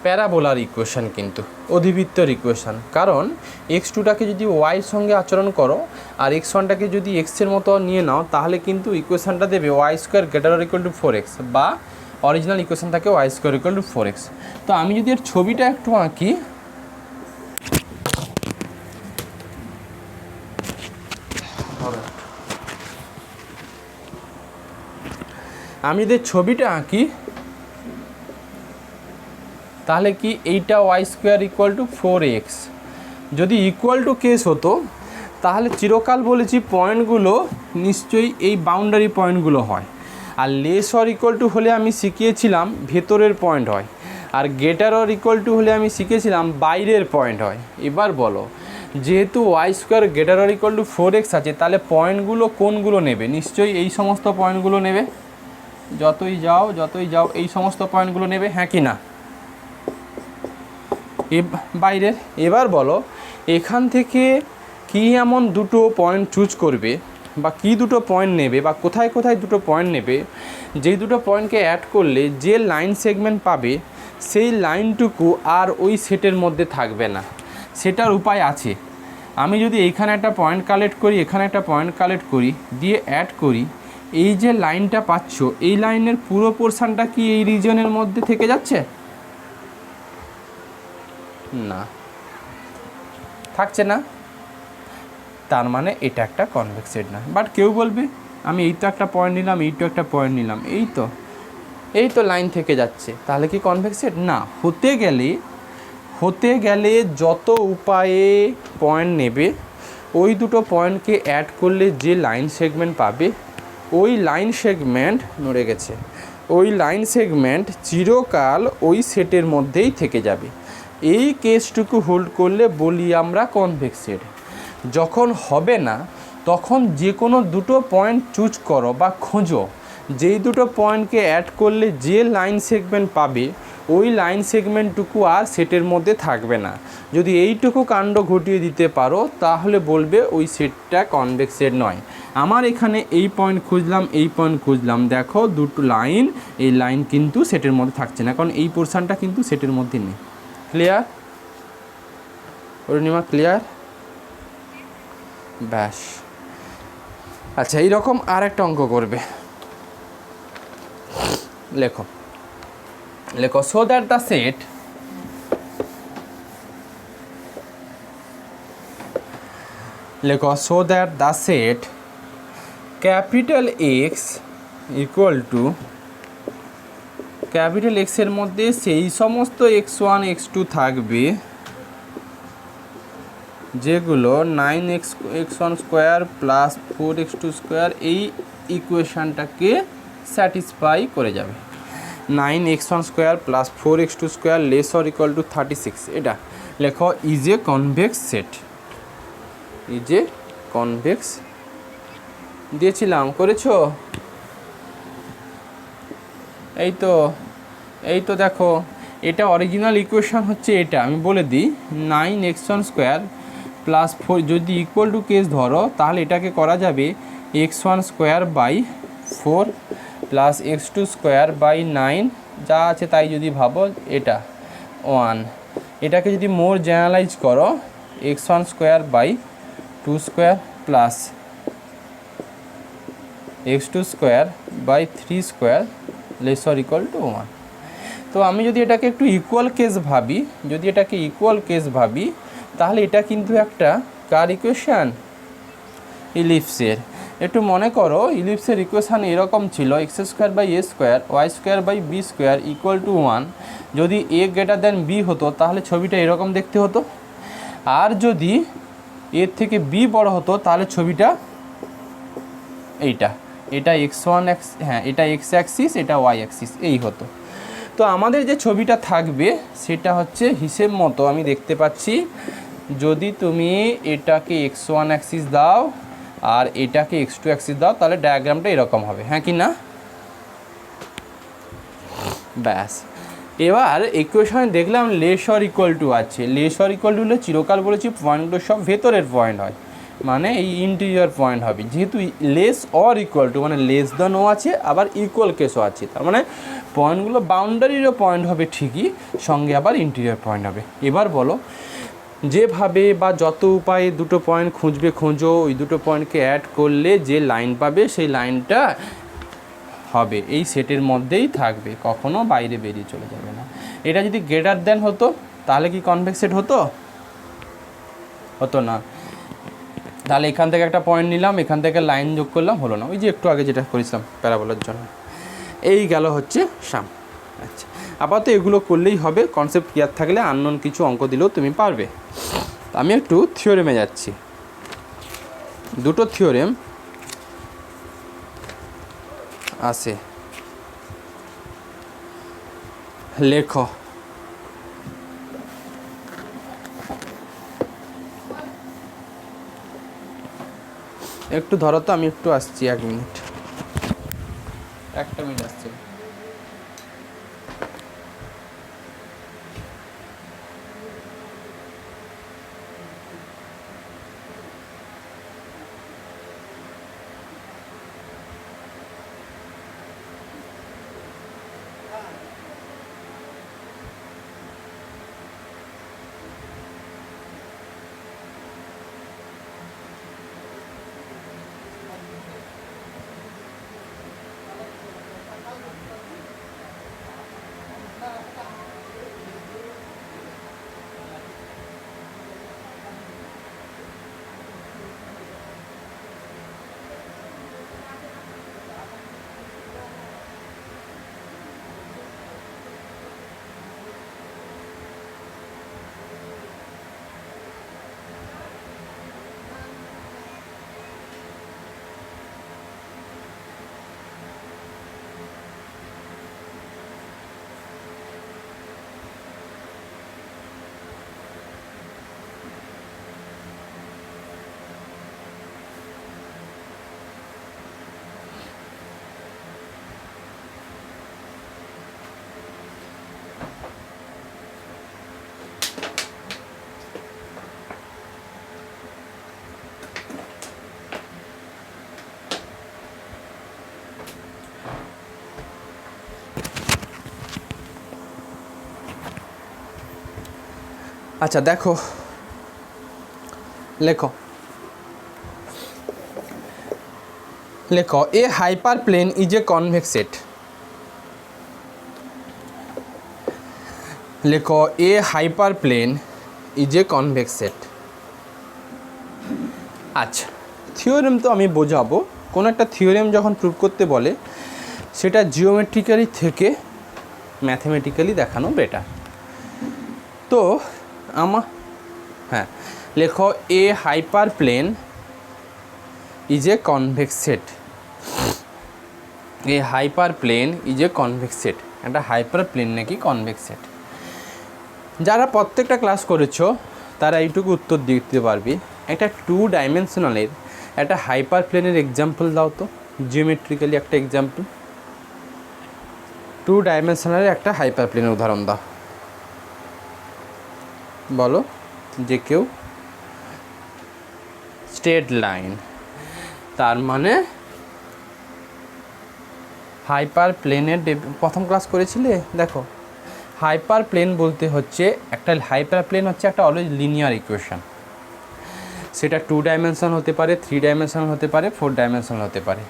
প্যারাবোলার ইকুয়েশান, কিন্তু অধিবৃত্তর ইকুয়েশান, কারণ এক্স টুটাকে যদি ওয়াইয়ের সঙ্গে আচরণ করো আর এক্স ওয়ানটাকে যদি এক্সের মতো নিয়ে নাও, তাহলে কিন্তু ইকুয়েশানটা দেবে Y square greater or equal to 4x, বা অরিজিনাল ইকুয়েশান থাকে Y square equal to 4x। তো আমি যদি এর ছবিটা একটু আঁকি, আমি যদি ছবিটা আঁকি তাহলে কি এইটা Y square equal to 4x, যদি ইকুয়াল টু কেস হতো তাহলে চিরকাল বলেছি পয়েন্টগুলো নিশ্চয়ই এই বাউন্ডারি পয়েন্টগুলো হয়, আর লেস অর ইকুয়াল টু হলে আমি শিখিয়েছিলাম ভেতরের পয়েন্ট হয়, আর গ্রেটার অর ইকুয়াল টু হলে আমি শিখেছিলাম বাইরের পয়েন্ট হয়। এবার বলো, যেহেতু Y square greater or equal to 4x আছে, তাহলে পয়েন্টগুলো কোনগুলো নেবে? নিশ্চয়ই এই সমস্ত পয়েন্টগুলো নেবে, যতই যাও এই সমস্ত পয়েন্টগুলো নেবে, হ্যাঁ কি না? বাইরের। এবার বলো এখান থেকে কি এমন দুটো পয়েন্ট চুজ করবে, বা কি দুটো পয়েন্ট নেবে, বা কোথায় কোথায় দুটো পয়েন্ট নেবে, যেই দুটো পয়েন্টকে অ্যাড করলে যে লাইন সেগমেন্ট পাবে সেই লাইনটুকু আর ওই সেটের মধ্যে থাকবে না। সেটার উপায় আছে, আমি যদি এইখানে একটা পয়েন্ট কালেক্ট করি, এখানে একটা পয়েন্ট কালেক্ট করি, দিয়ে অ্যাড করি, এই যে লাইনটা পাচ্ছ এই লাইনের পুরো পোর্শনটা কি এই রিজনের মধ্যে থেকে যাচ্ছে? না, থাকছে না, তার মানে এটা একটা কনভেক্স সেট না। বাট কেউ বলবে আমি এই তো একটা পয়েন্ট নিলাম, এই তো একটা পয়েন্ট নিলাম, এই তো লাইন থেকে যাচ্ছে, তাহলে কি কনভেক্স সেট? না, হতে গেলে যত উপায়ে পয়েন্ট নেবে ওই দুটো পয়েন্টকে অ্যাড করলে যে লাইন সেগমেন্ট পাবে ওই লাইন সেগমেন্ট নড়ে গেছে, ওই লাইন সেগমেন্ট চিরকাল ওই সেটের মধ্যেই থেকে যাবে। এই কেসটুকু হোল্ড করলে বলি আমরা কনভেক্স সেট। যখন হবে না তখন যে কোনো দুটো পয়েন্ট চুজ করো বা খোঁজো, যেই দুটো পয়েন্টকে অ্যাড করলে যে লাইন সেগমেন্ট পাবে ওই লাইন সেগমেন্টটুকু আর সেটের মধ্যে থাকবে না। যদি এইটুকু কাণ্ড ঘটিয়ে দিতে পারো তাহলে বলবে ওই সেটটা কনভেক্স সেট নয়। আমার এখানে এই পয়েন্ট খুঁজলাম, এই পয়েন্ট খুঁজলাম, দেখো দুটো লাইন, এই লাইন কিন্তু সেটের মধ্যে থাকছে না, কারণ এই পোর্শনটা কিন্তু সেটের মধ্যে নেই। ক্লিয়ার অরুণিমা? ক্লিয়ার? ব্যাস। আচ্ছা, এইরকম আর একটা অঙ্ক করবে, লেখো so that the set so that the set capital x equal two capital এক্সের মধ্যে সেই সমস্ত x1 x2 থাকবে যেগুলো 9x1 square plus 4x2 square এই ইকুয়েশানটাকে স্যাটিসফাই করে যাবে। 9x1 square plus 4x2 square less or equal two 36, এটা লেখো is a convex set. Is a convex দিয়েছিলাম, করেছো? এই তো দেখো, এটা অরিজিনাল ইকুয়েশান হচ্ছে এটা, আমি বলে দিই 9x1 স্কোয়ার প্লাস 4 যদি ইকুয়াল টু কেস ধরো তাহলে এটাকে করা যাবে x1 square by 4 plus x2 square by 9, যা আছে তাই যদি ভাবো, এটা 1। এটাকে যদি মোর জেনারেলাইজ করো x1 square by 2 square plus x2 square by 3 square less or equal to 1। তো আমি যদি এটাকে একটু ইকুয়াল কেস ভাবি, তাহলে এটা কিন্তু একটা কার ইকুয়েশান? ইলিপসের। একটু মনে করো ইলিপসের ইকুয়েশান এরকম ছিল X square by A square Y square by B square equal to 1। যদি এ গ্রেটার দেন বি হতো তাহলে ছবিটা এরকম দেখতে হতো, আর যদি এর থেকে বি বড় হতো তাহলে ছবিটা এইটা। এটা x1 হ্যাঁ এটা x অ্যাক্সিস, এটা y অ্যাক্সিস, এই হতো। তো আমাদের যে ছবিটা থাকবে সেটা হচ্ছে হিসেব মতো আমি দেখতে পাচ্ছি, যদি তুমি এটাকে x1 অ্যাক্সিস দাও আর এটাকে x2 অ্যাক্সিস দাও তাহলে ডায়াগ্রামটা এরকম হবে, হ্যাঁ কি না? ব্যাস, এবার ইকুয়েশনে দেখলাম লেস অর ইকুয়াল টু আছে। লেস অর ইকুয়াল টু হলে চিরকাল বলেছি পয়েন্টগুলো সব ভেতরের পয়েন্ট হয়, মানে এই ইন্টেরিয়র পয়েন্ট হবে। যেহেতু লেস অর ইকুয়াল টু মানে লেস দ্যান ও আছে, আবার ইকুয়াল কেসও আছে, তার মানে পয়েন্টগুলো বাউন্ডারিরও পয়েন্ট হবে ঠিকই, সঙ্গে আবার ইন্টেরিয়র পয়েন্ট হবে। এবার বলো যেভাবে বা যত উপায়ে দুটো পয়েন্ট খোঁজো, ওই দুটো পয়েন্টকে অ্যাড করলে যে লাইন পাবে সেই লাইনটা হবে এই সেটের মধ্যেই থাকবে, কখনো বাইরে বেরিয়ে চলে যাবে না। এটা যদি গ্রেটার দেন হতো তাহলে কি কনভেক্স সেট হতো? হতো না। তাহলে এখান থেকে একটা পয়েন্ট নিলাম, এখান থেকে লাইন যোগ করলাম, হলো না। ওই যে একটু আগে যেটা করেছিলাম প্যারাবোলার জন্য, এই গেল হচ্ছে সাম। আচ্ছা, আপাতত এগুলো করলেই হবে, কনসেপ্ট ক্লিয়ার থাকলে আননোন কিছু অঙ্ক দিলেও তুমি পারবে। আমি একটু থিওরেমে যাচ্ছি, দুটো থিওরেম আছে, লেখো। একটু ধরো তো, আমি একটু আসছি, 1 মিনিট, 1 মিনিট আসছি। আচ্ছা দেখো, লেখো a hyperplane is a convex set. লেখো a hyperplane is a convex set. আচ্ছা, থিওরেম তো আমি বোঝাবো, কোনো একটা থিওরেম যখন প্রুভ করতে বলে সেটা জিওমেট্রিক্যালি থেকে ম্যাথমেটিক্যালি দেখানো বেটার। তো হ্যাঁ, লেখো a hyperplane is a convex set. A hyperplane is a convex set. একটা হাইপার প্লেন নাকি কনভেক্স সেট? যারা প্রত্যেকটা ক্লাস করেছো তারা এইটুকু উত্তর দিতে পারবে। একটা 2 ডাইমেনশনালের একটা হাইপার প্লেনের এক্সাম্পল দাও তো, জিওমেট্রিক্যালি একটা এক্সাম্পল। 2 ডাইমেনশনালের একটা হাইপার প্লেনের উদাহরণ দাও, বলো যে কেউ। স্ট্রেট লাইন, তার মানে হাইপার প্লেনের প্রথম ক্লাস করেছিলে। দেখো হাইপার প্লেন বলতে হচ্ছে একটা হাইপার প্লেন হচ্ছে একটা অলওয়েজ লিনিয়ার ইকুয়েশন। সেটা 2 ডাইমেনশন হতে পারে, 3 ডাইমেনশন হতে পারে, 4 ডাইমেনশন হতে পারে।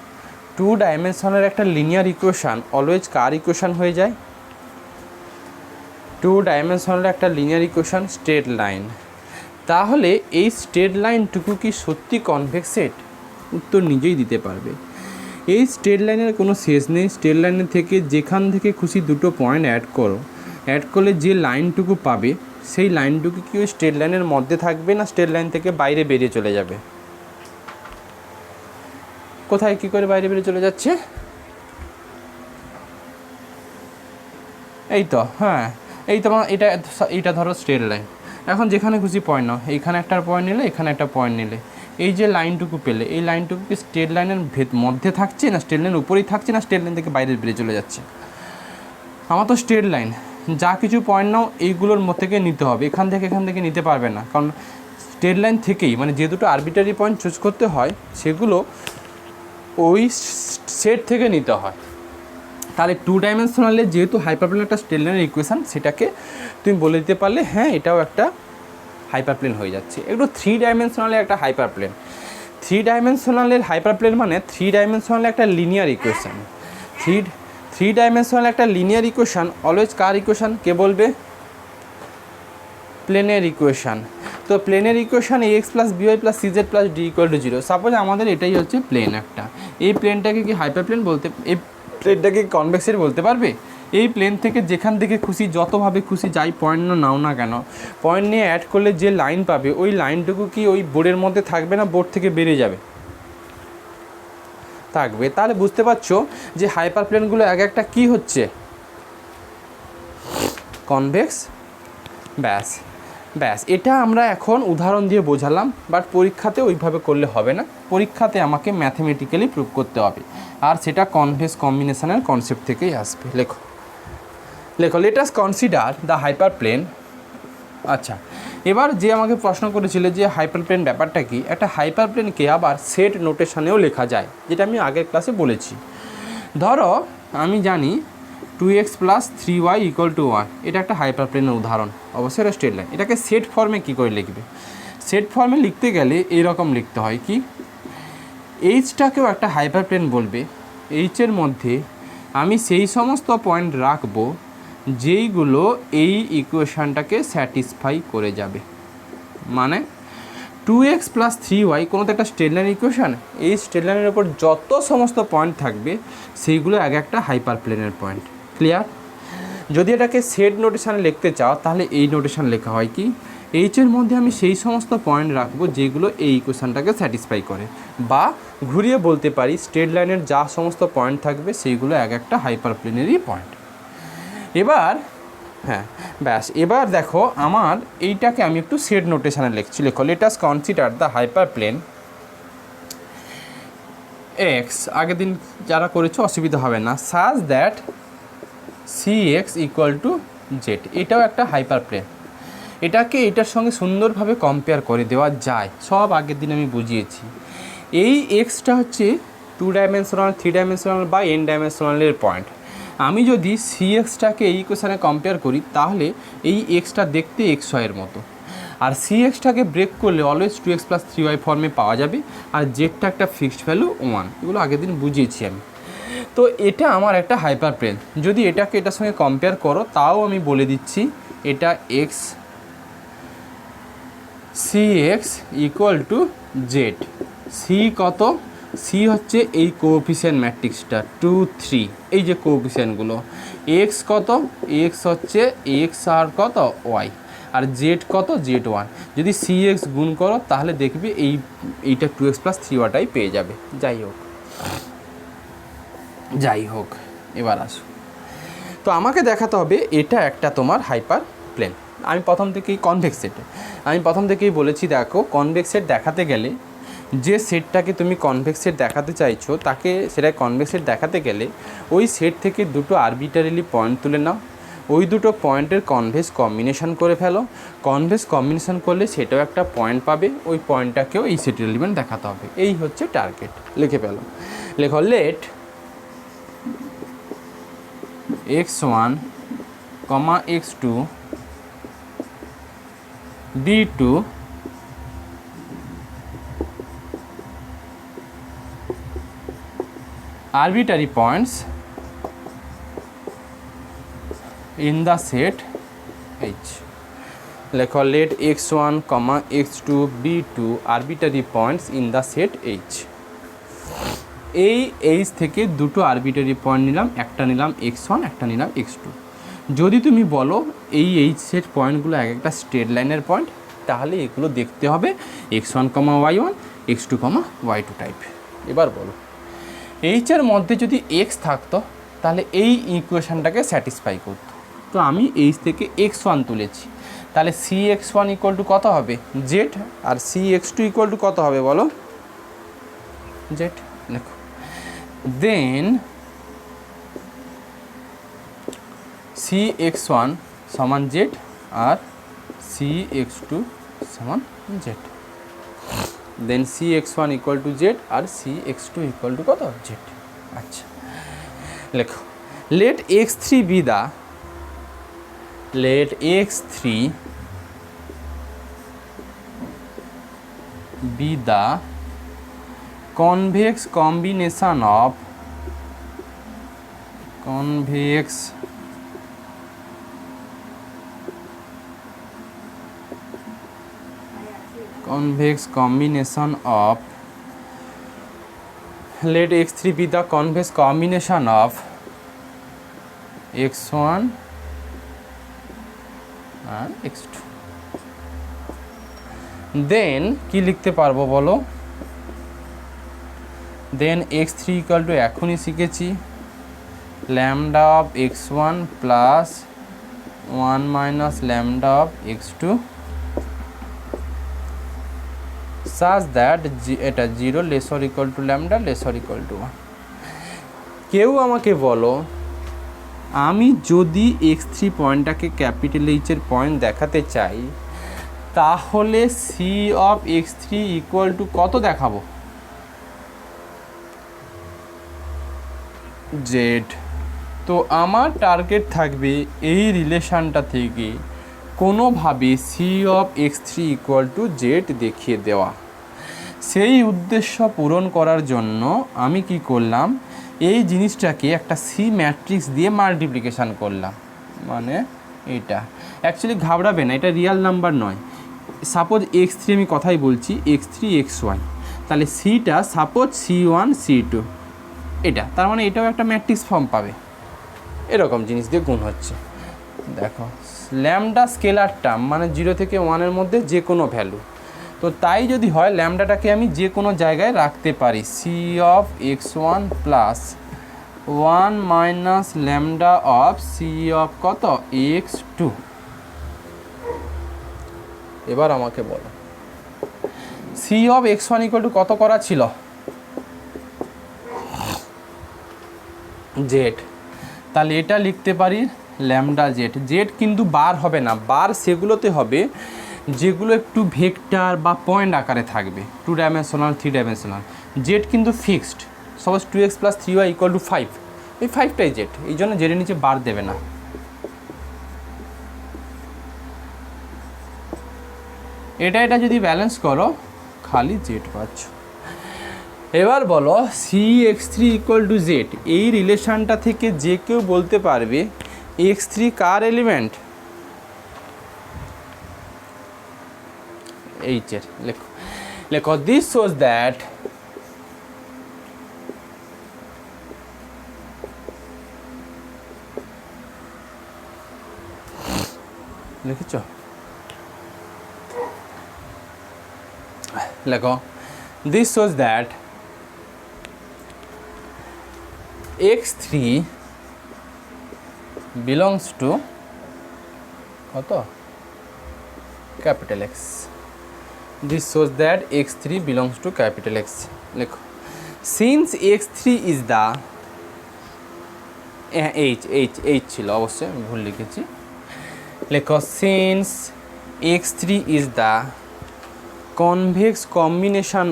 2 ডাইমেনশনের একটা লিনিয়ার ইকুয়েশান অলওয়েজ কার ইকুয়েশান হয়ে যায়? 2 ডাইমেনশনের একটা লিনিয়ার ইকুয়েশান স্ট্রেট লাইন। তাহলে এই স্ট্রেট লাইনটুকু কি সত্যি কনভেক্স সেট? উত্তর নিজেই দিতে পারবে। এই স্ট্রেট লাইনের কোনো শেষ নেই। স্ট্রেট লাইনের থেকে যেখান থেকে খুশি দুটো পয়েন্ট অ্যাড করো, অ্যাড করলে যে লাইনটুকু পাবে সেই লাইনটুকু কি ওই স্ট্রেট লাইনের মধ্যে থাকবে না স্ট্রেট লাইন থেকে বাইরে বেরিয়ে চলে যাবে? কোথায় কী করে বাইরে বেরিয়ে চলে যাচ্ছে, এই তো, হ্যাঁ এই তো এটা ধরো স্ট্রেট লাইন। এখন যেখানে খুশি পয়েন্ট নাও, এইখানে একটা পয়েন্ট নিলে, এখানে একটা পয়েন্ট নিলে, এই যে লাইনটুকু পেলে, এই লাইনটুকু কি স্ট্রেট লাইনের মধ্যে থাকছে, না স্ট্রেট লাইনের উপরেই থাকছে, না স্ট্রেট লাইন থেকে বাইরে বেরিয়ে চলে যাচ্ছে? আমার তো স্ট্রেট লাইন, যা কিছু পয়েন্ট নাও এইগুলোর থেকে নিতে হবে, এখান থেকে নিতে পারবে না, কারণ স্ট্রেট লাইন থেকেই, মানে যে দুটো আরবিটারি পয়েন্ট চুজ করতে হয় সেগুলো ওই সেট থেকে নিতে হয়। তাহলে 2 ডাইমেনশনালে যেহেতু হাইপারপ্লেন একটা স্ট্রেট লাইনের ইকুয়েশান, সেটাকে তুমি বলে দিতে পারলে হ্যাঁ এটাও একটা হাইপারপ্লেন হয়ে যাচ্ছে। একটু 3 ডাইমেনশনালে একটা হাইপারপ্লেন, 3 ডাইমেনশনালের হাইপারপ্লেন মানে 3 ডাইমেনশনালে একটা লিনিয়ার ইকুয়েশান। 3 ডাইমেনশনাল একটা লিনিয়ার ইকুয়েশান অলওয়েজ কার ইকুয়েশান, কে বলবে? প্লেনের ইকুয়েশান। তো প্লেনের equation ax plus by plus cz plus d equal to 0। Suppose আমাদের এটাই হচ্ছে প্লেন একটা, এই প্লেনটাকে কি হাইপারপ্লেন বলতে, এই প্লেনটাকে কনভেক্সের বলতে পারবে? এই প্লেন থেকে যেখান থেকে খুশি, যতভাবে খুশি যাই পয়েন্ট নাও না কেন, পয়েন্ট নিয়ে অ্যাড করলে যে লাইন পাবে, ওই লাইনটুকু কি ওই বোর্ডের মধ্যে থাকবে, না বোর্ড থেকে বেরিয়ে যাবে? থাকবে। তাহলে বুঝতে পারছো যে হাইপারপ্লেনগুলো এক একটা কী হচ্ছে, কনভেক্স। ব্যাস, এটা আমরা এখন উদাহরণ দিয়ে বোঝালাম, বাট পরীক্ষাতে ওইভাবে করলে হবে না, পরীক্ষাতে আমাকে ম্যাথমেটিক্যালি প্রুভ করতে হবে, আর সেটা কনভেক্স কম্বিনেশনের কনসেপ্ট থেকেই আসবে। লেখো লেট আস কনসিডার দ্য হাইপারপ্লেন। আচ্ছা, এবার যে আমাকে প্রশ্ন করেছিল যে হাইপারপ্লেন ব্যাপারটা কি, একটা হাইপারপ্লেনকে আবার সেট নোটেশনেও লেখা যায়, যেটা আমি আগের ক্লাসে বলেছি। ধরো আমি জানি 2x plus 3y equal to 1, এটা একটা হাইপারপ্লেনের উদাহরণ, অবশ্যই এটা স্ট্রেট লাইন। এটাকে সেট ফর্মে কী করে লিখবে? সেট ফর্মে লিখতে গেলে এইরকম লিখতে হয় কি, এইচটাকেও একটা হাইপারপ্লেন বলবে, এইচের মধ্যে আমি সেই সমস্ত পয়েন্ট রাখবো যেইগুলো এই ইকুয়েশানটাকে স্যাটিসফাই করে যাবে। মানে 2x প্লাস 3y কোনো তো একটা স্ট্রেট লাইন ইকুয়েশান, এই স্ট্রেট লাইনের ওপর যত সমস্ত পয়েন্ট থাকবে সেইগুলো এক একটা হাইপারপ্লেনের পয়েন্ট। ক্লিয়ার? যদি এটাকে সেট নোটেশানে লিখতে চাও তাহলে এই নোটেশান লেখা হয় কি, এইচের মধ্যে আমি সেই সমস্ত পয়েন্ট রাখবো যেগুলো এই ইকুয়েশানটাকে স্যাটিসফাই করে, বা ঘুরিয়ে বলতে পারি স্ট্রেট লাইনের যা সমস্ত পয়েন্ট থাকবে সেইগুলো এক একটা হাইপারপ্লেনেরই পয়েন্ট। এবার হ্যাঁ ব্যাস, এবার দেখো আমার এইটাকে আমি একটু সেট নোটেশানে লিখছি। লেখো let us consider the hyperplane X, আগের দিন যারা করেছো অসুবিধা হবে না, such that cx equal to Z. এটাও একটা হাইপারপ্লেন, এটাকে এটার সঙ্গে সুন্দরভাবে কম্পেয়ার করে দেওয়া যায়, সব আগের দিন আমি বুঝিয়েছি। এই এক্সটা হচ্ছে 2 ডাইমেনশনাল, 3 ডাইমেনশনাল বা n ডাইমেনশনালের পয়েন্ট। আমি যদি সিএক্সটাকে এই ইকুয়েশানে কম্পেয়ার করি তাহলে এই এক্সটা দেখতে এক্স ওয়াইয়ের মতো, আর সিএক্সটাকে ব্রেক করলে অলওয়েজ 2x প্লাস 3y ফর্মে পাওয়া যাবে, আর জেডটা একটা ফিক্সড ভ্যালু 1। এগুলো আগের দিন বুঝিয়েছি আমি। তো এটা আমার একটা হাইপারপ্লেন, যদি এটাকে এটার সঙ্গে কম্পেয়ার করো তাও আমি বলে দিচ্ছি এটা X, CX equal to Z. C কত? সি হচ্ছে এই কোএফিসিয়েন্ট ম্যাট্রিক্সটা 2 3, এই যে কোএফিসিয়েন্টগুলো। এক্স কত? এক্স হচ্ছে এক্স আর কত ওয়াই, আর জেড কত? জেড 1। যদি সি এক্স গুণ করো তাহলে দেখবে এইটা 2x প্লাস 3yটাই পেয়ে যাবে। যাই হোক এবার আসো, তো আমাকে দেখাতে হবে এটা একটা তোমার হাইপার প্লেন। আমি প্রথম থেকেই বলেছি, দেখো কনভেক্স সেট দেখাতে গেলে যে সেটটাকে তুমি কনভেক্স সেট দেখাতে চাইছো তাকে সেটা কনভেক্স সেট দেখাতে গেলে ওই সেট থেকে দুটো আরবিটারিলি পয়েন্ট তুলে নাও, ওই দুটো পয়েন্টের কনভেক্স কম্বিনেশন করে ফেলো, কনভেক্স কম্বিনেশন করলে সেটাও একটা পয়েন্ট পাবে, ওই পয়েন্টটাকেও এই সেটের এলিমেন্ট দেখাতে হবে। এই হচ্ছে টার্গেট। লিখে ফেলো, লেখো late x1, x2 b2 arbitrary points in the set H. লেখো let x1, x2 b2 arbitrary points in the set H. এই এইচ থেকে দুটো আরবিটারি পয়েন্ট নিলাম, একটা নিলাম x1, একটা নিলাম x2। যদি তুমি বলো এই এইচ সেট পয়েন্টগুলো এক একটা স্ট্রেট লাইনের পয়েন্ট, তাহলে এগুলো দেখতে হবে x1, y1, x2, y2 type. এবার বলো এইচের মধ্যে যদি এক্স থাকতো তাহলে এই ইকুয়েশানটাকে স্যাটিসফাই করতো। তো আমি এইচ থেকে x1 তুলেছি, তাহলে cx1 ইকুয়াল টু কত হবে জেড, আর cx2 ইকুয়াল টু কত হবে বলো জেড। দেখো দেন cx1 সমান জেড আর cx2 সমান Z. Then cx1 equal to Z আর cx2 ইকুয়াল টু কত জেড। আচ্ছা লেখো let x3 be the convex combination of let x3 be the convex combination of x1 and x2। দেন কি লিখতে পারবো বলো, দেন x3 ইকুয়াল টু এখনই শিখেছি lambda of x1 plus 1 minus lambda of x2 such that এটা 0 less or equal to lambda less or equal to 1। কেউ আমাকে বলো আমি যদি x3 পয়েন্টটাকে ক্যাপিটাল এইচের পয়েন্ট দেখাতে চাই তাহলে C of x3 equal to কত দেখাবো জেড। তো আমার টার্গেট থাকবে এই রিলেশানটা থেকে কোনোভাবে C of x3 equal to Z দেখিয়ে দেওয়া। সেই উদ্দেশ্য পূরণ করার জন্য আমি কি করলাম, এই জিনিসটাকে একটা সি ম্যাট্রিক্স দিয়ে মাল্টিপ্লিকেশান করলাম, মানে এটা অ্যাকচুয়ালি ঘাবড়াবে না, এটা রিয়াল নাম্বার নয়। সাপোজ x3 আমি কথাই বলছি x3 xy, তাহলে সিটা সাপোজ c1 c2 এটা, তার মানে এটাও একটা ম্যাট্রিক্স ফর্ম পাবে। এরকম জিনিস দিয়ে গুণ হচ্ছে। দেখো ল্যামডা স্কেলার টার্ম মানে 0 থেকে 1-এর মধ্যে যে কোনো ভ্যালু, তো তাই যদি হয় ল্যামডাটাকে আমি যে কোনো জায়গায় রাখতে পারি C of x1 plus 1 minus lambda of C of কত x2। এবার আমাকে বলো C of x1 equal to কত করা ছিল জেড, তাহলে এটা লিখতে পারি ল্যামডা জেড। জেড কিন্তু বার হবে না, বার সেগুলোতে হবে যেগুলো একটু ভেক্টর বা পয়েন্ট আকারে থাকবে, 2 ডাইমেনশনাল 3 ডাইমেনশনাল। জেড কিন্তু fixed, suppose 2x plus 3y equal to 5, এই 5টাই জেড, এই জন্য জেডের নিচে বার দেবে না। এটা যদি ব্যালেন্স করো খালি জেড পাচ্ছ। এবার বলো cx3 ইকুয়াল টু জেড, এই রিলেশানটা থেকে যে কেউ বলতে পারবে x3 কার এলিমেন্ট এইচের। লেখো দিস শোজ দ্যাট লিখেছ, লেখো this shows that x3 belongs to কত capital X। This shows that x3 belongs to capital X। লেখো since x3 is the h ছিল অবশ্যই আমি ভুল লিখেছি। লেখো since x3 is the convex combination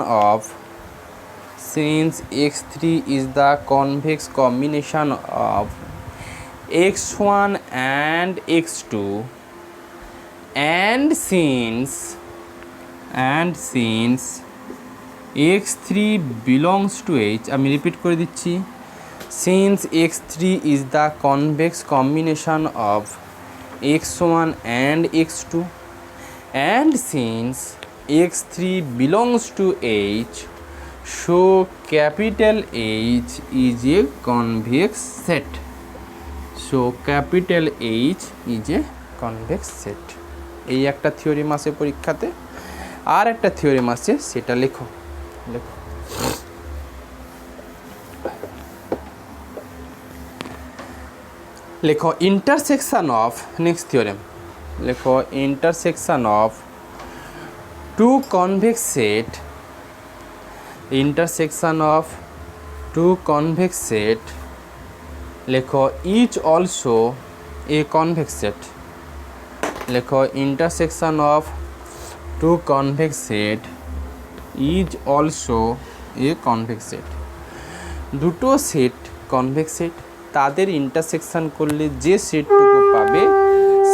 of x1 and x2 and since x3 belongs to H, আমি repeat করে দিচ্ছি, since x3 is the convex combination of x1 and x2 and since x3 belongs to H, so capital H is a convex set। So capital H is a convex set। এই একটা theorem আছে পরীক্ষাতে, আর একটা theorem আছে সেটা লেখো। লেখো intersection of, next theorem, লেখো intersection of two convex set, intersection of two convex set, লেখো is also a convex set, লেখো intersection of two convex set is also a convex set. দুটো সেট কনভেক্স সেট, তাদের intersection করলে যে সেটটুকু পাবে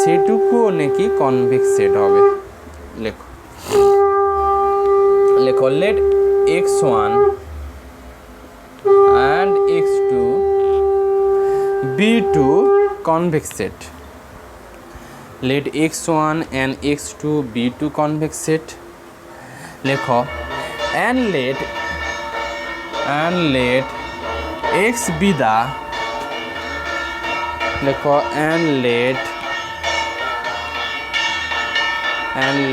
সেটুকুও নাকি convex set হবে। লেখো, লেখো late x1 and x2 be two convex set, let x1 and x2 be two convex set, লেখো and let x be the, লেখো and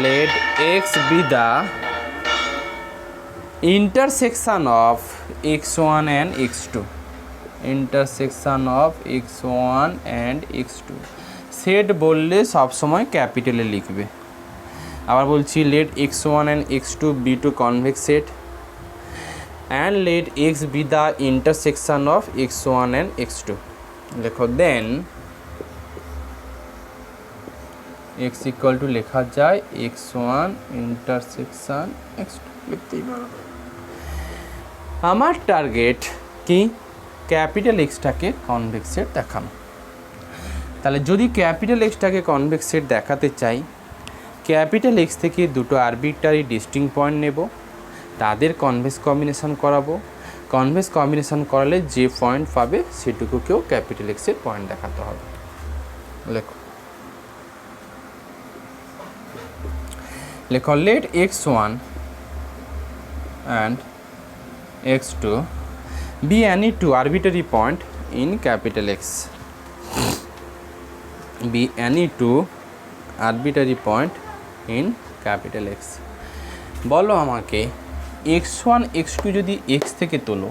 let x be the intersection of x1 and x2, intersection of x1 and x2। Set বললে সবসময় ক্যাপিটালে লিখবে। আবার বলছি, let x1 and x2 be two convex set and let x be the intersection of x1 and x2। লেখো দেন x equal two লেখা যায় x1 intersection x2, লিখতেই পারো। আমার টার্গেট কি, ক্যাপিটাল এক্সটাকে কনভেক্স সেট দেখানো। তাহলে যদি ক্যাপিটাল এক্সটাকে কনভেক্স সেট দেখাতে চাই, ক্যাপিটাল এক্স থেকে দুটো আরবিট্রারি ডিস্টিংক্ট পয়েন্ট নেব, তাদের কনভেক্স কম্বিনেশন করাবো। কনভেক্স কম্বিনেশন করালে যে পয়েন্ট পাবে সেটুকুকেও ক্যাপিটাল এক্সের পয়েন্ট দেখাতে হবে। লেখো, লেখো late x1 and x2 be any two arbitrary point in capital X, be any two arbitrary point in capital X। বলো আমাকে x1 x2 যদি x থেকে তোলো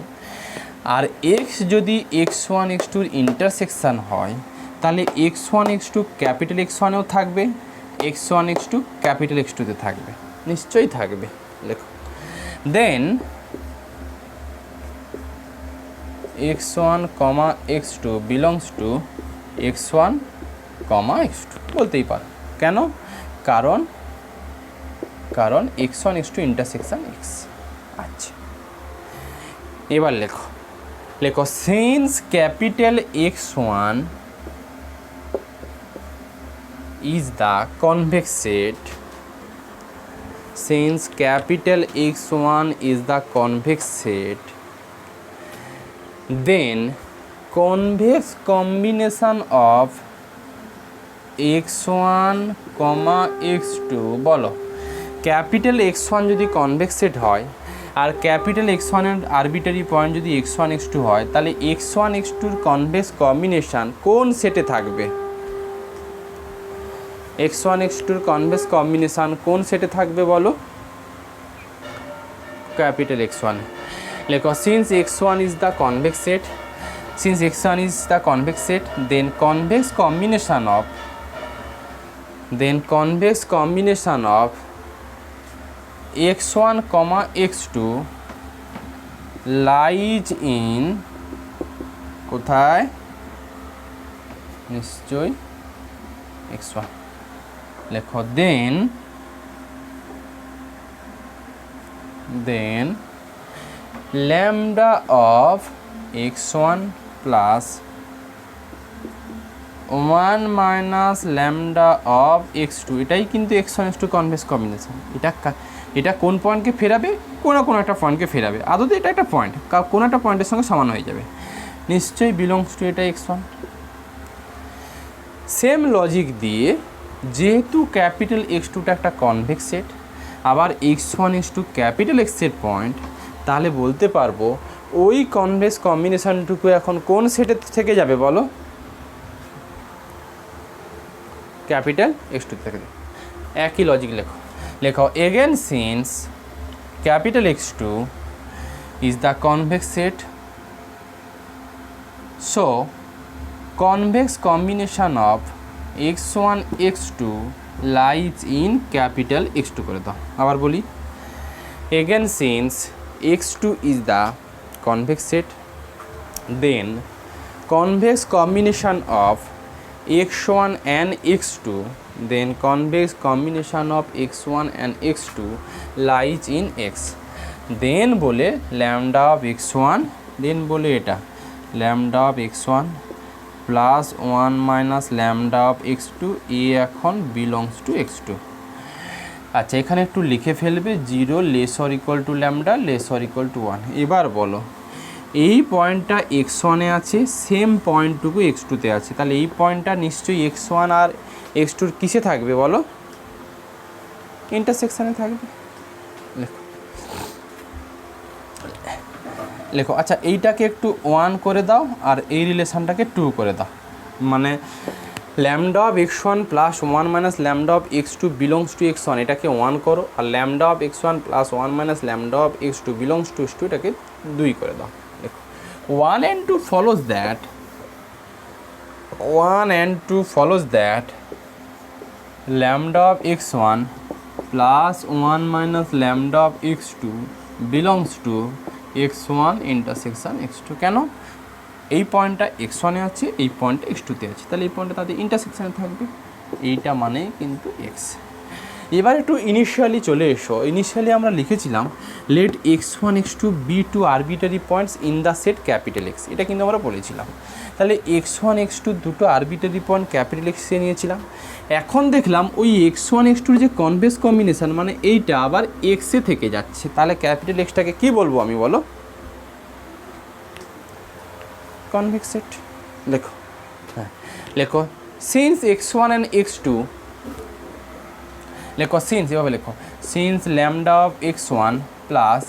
আর x যদি x1 x2 ইন্টারসেকশন হয়, তাহলে x1 x2 ক্যাপিটাল x1এও থাকবে, x1 x2 ক্যাপিটাল x2তে থাকবে, নিশ্চয়ই থাকবে। লেখো দেন x1, x2 belongs to x1, x2 বলতেই পারো। কেন? কারণ x1 x2 ইন্টারসেকশন x। আচ্ছা, এবার লেখো, লেখো since capital x1 is the convex set, since capital X1 is the convex set, then convex combination of x1, x2, বলো ক্যাপিটাল x1 যদি কনভেক্স সেট হয় আর ক্যাপিটাল x1 এর আরবিটারি পয়েন্ট যদি x1 x2 হয়, তাহলে x1 x2 কনভেক্স কম্বিনেশন কোন সেটে থাকবে? x1 x2 কনভেক্স কম্বিনেশন কোন সেটে থাকবে বলো? Capital x1। লেখো since x1 is the convex set, since x1 is the convex set, then convex combination of x1, x2 lies in কোথায়? নিশ্চয়ই x1। লেখো দেন lambda of x1 plus 1 minus lambda of x2, এটাই কিন্তু x1 x2 convex combination. এটা কোন পয়েন্টকে ফেরাবে? কোনো একটা পয়েন্টকে ফেরাবে। আদতে এটা একটা পয়েন্ট, কোনো একটা পয়েন্টের সঙ্গে সমান হয়ে যাবে, নিশ্চয়ই বিলংস টু এটা x1। সেম লজিক দিয়ে যেহেতু ক্যাপিটাল x2টা একটা কনভেক্স সেট, আবার x1 x2 ক্যাপিটাল x এর পয়েন্ট, তাহলে বলতে পারবো ওই কনভেক্স কম্বিনেশনটুকু এখন কোন সেটের থেকে যাবে বলো? ক্যাপিটাল x2 থেকে। একই লজিক লেখো, লেখো again since capital x2 is the convex set, so convex combination of x1 x2 lies in capital x2 করে দাও। আবার বলি, again since x2 is the convex set, then convex combination of x1 and x2, then convex combination of x1 and x2 lies in x, then বলে lambda of x1, then বলে এটা lambda of x1 plus 1 minus lambda of x2 এ এখন belongs to x2। আচ্ছা, এখানে একটু লিখে ফেলবে 0 less or equal to lambda less or equal to 1। এবার বলো, এই পয়েন্টটা x1 এ আছে, সেম পয়েন্টটুকু x2 তে আছে, তাহলে এই পয়েন্টটা নিশ্চয়ই x1 আর x2 কিসে থাকবে বলো? ইন্টারসেকশানে থাকবে। লেখো লেখো আচ্ছা, এইটাকে একটু 1 করে দাও আর এই রিলেশনটাকে 2 করে দাও, মানে lambda of x1 plus 1 minus lambda of x2 belongs to x1 এটাকে 1 করো, আর lambda of x1 plus 1 minus lambda of x2 belongs to x2 এটাকে 2 করে দাও। দেখো 1 and 2 follows that 1 and 2 follows that lambda of x1 plus 1 minus lambda of x2 belongs to x1 intersection x2। কেন? এই পয়েন্টটা x1 এ আছে, এই পয়েন্টটা x2 তে আছে, তাহলে এই পয়েন্টটা তাদের ইন্টারসেকশনে থাকবে, এইটা মানে কিন্তু x। এবার একটু ইনিশিয়ালি চলে এসো। ইনিশিয়ালি আমরা লিখেছিলাম let x1 x2 be two arbitrary points in the set capital X, এটা কিন্তু আমরা বলেছিলাম। তাহলে x1 x2 দুটো আরবিটারি পয়েন্ট ক্যাপিটাল এক্সে নিয়েছিলাম। এখন দেখলাম ওই x1 x2 যে কনভেক্স কম্বিনেশন, মানে এইটা আবার এক্সে থেকে যাচ্ছে, তাহলে ক্যাপিটাল এক্সটাকে কী বলবো আমি বলো? Convex set. লেখো, হ্যাঁ লেখো, সিন্স x1 and x2, লেখো সিন্স, এভাবে লেখো, since lambda of x1 plus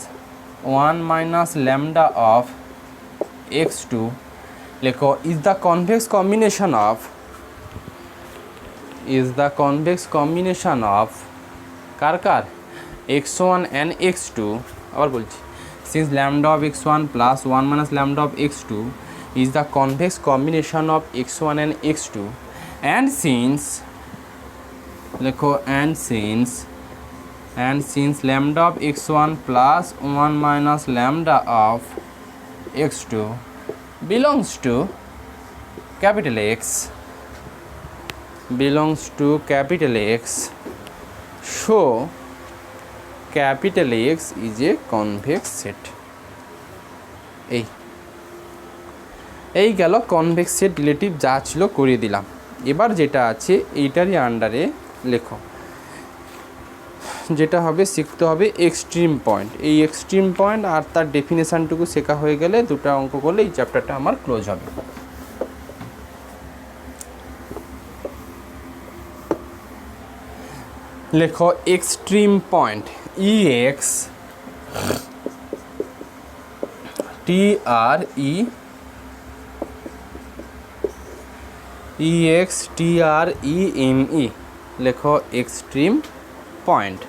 1 minus lambda of x2, লেখো is the convex combination of car car x1 and x2। আবার বলছি, since lambda of x1 plus 1 minus lambda of x2 is the convex combination of x1 and x2, and since লেখো and since lambda of x1 plus 1 minus lambda of x2 belongs to capital X, so capital X is a convex set। এই গেল convex set relative যা ছিল করিয়ে দিলাম। এবার যেটা আছে এইটারই আন্ডারে লেখো, যেটা হবে শিখতে হবে এক্সট্রিম পয়েন্ট। এই এক্সট্রিম পয়েন্ট আর তার ডেফিনেশানটুকু শেখা হয়ে গেলে দুটো অঙ্ক করলে এই চ্যাপ্টারটা আমার ক্লোজ হবে। লেখো এক্সট্রিম পয়েন্ট EX TREME, লেখো এক্সট্রিম পয়েন্ট।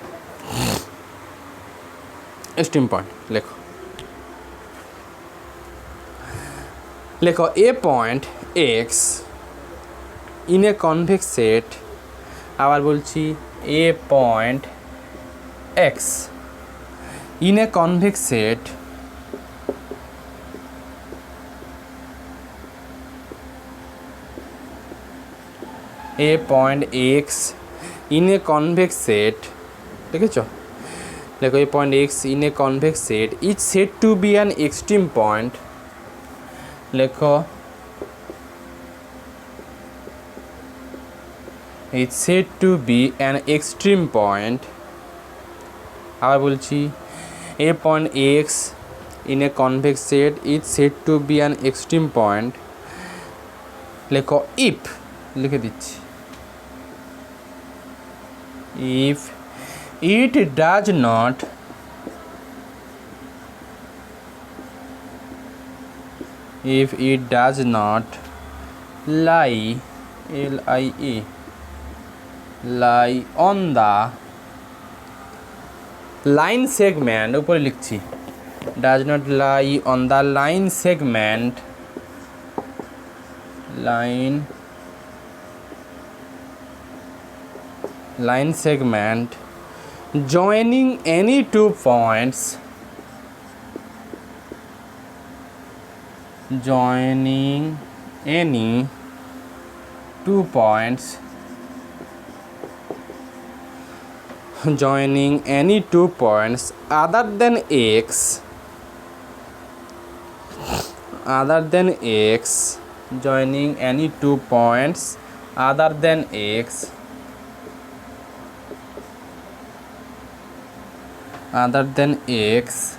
লেখো a point x in a convex set, আবার বলছি a point x in a convex set a point x in a convex set, দেখেছো? দেখো a point x in a convex set is said to be an extreme point। লেখো it's said to be an extreme point। আবার বলছি a point x in a convex set is said to be an extreme point। লেখো if, লিখে দিচ্ছি, if it does not lie on the line segment, উপরে লিখছি does not lie on the line segment line segment joining any two points other than x joining any two points other than x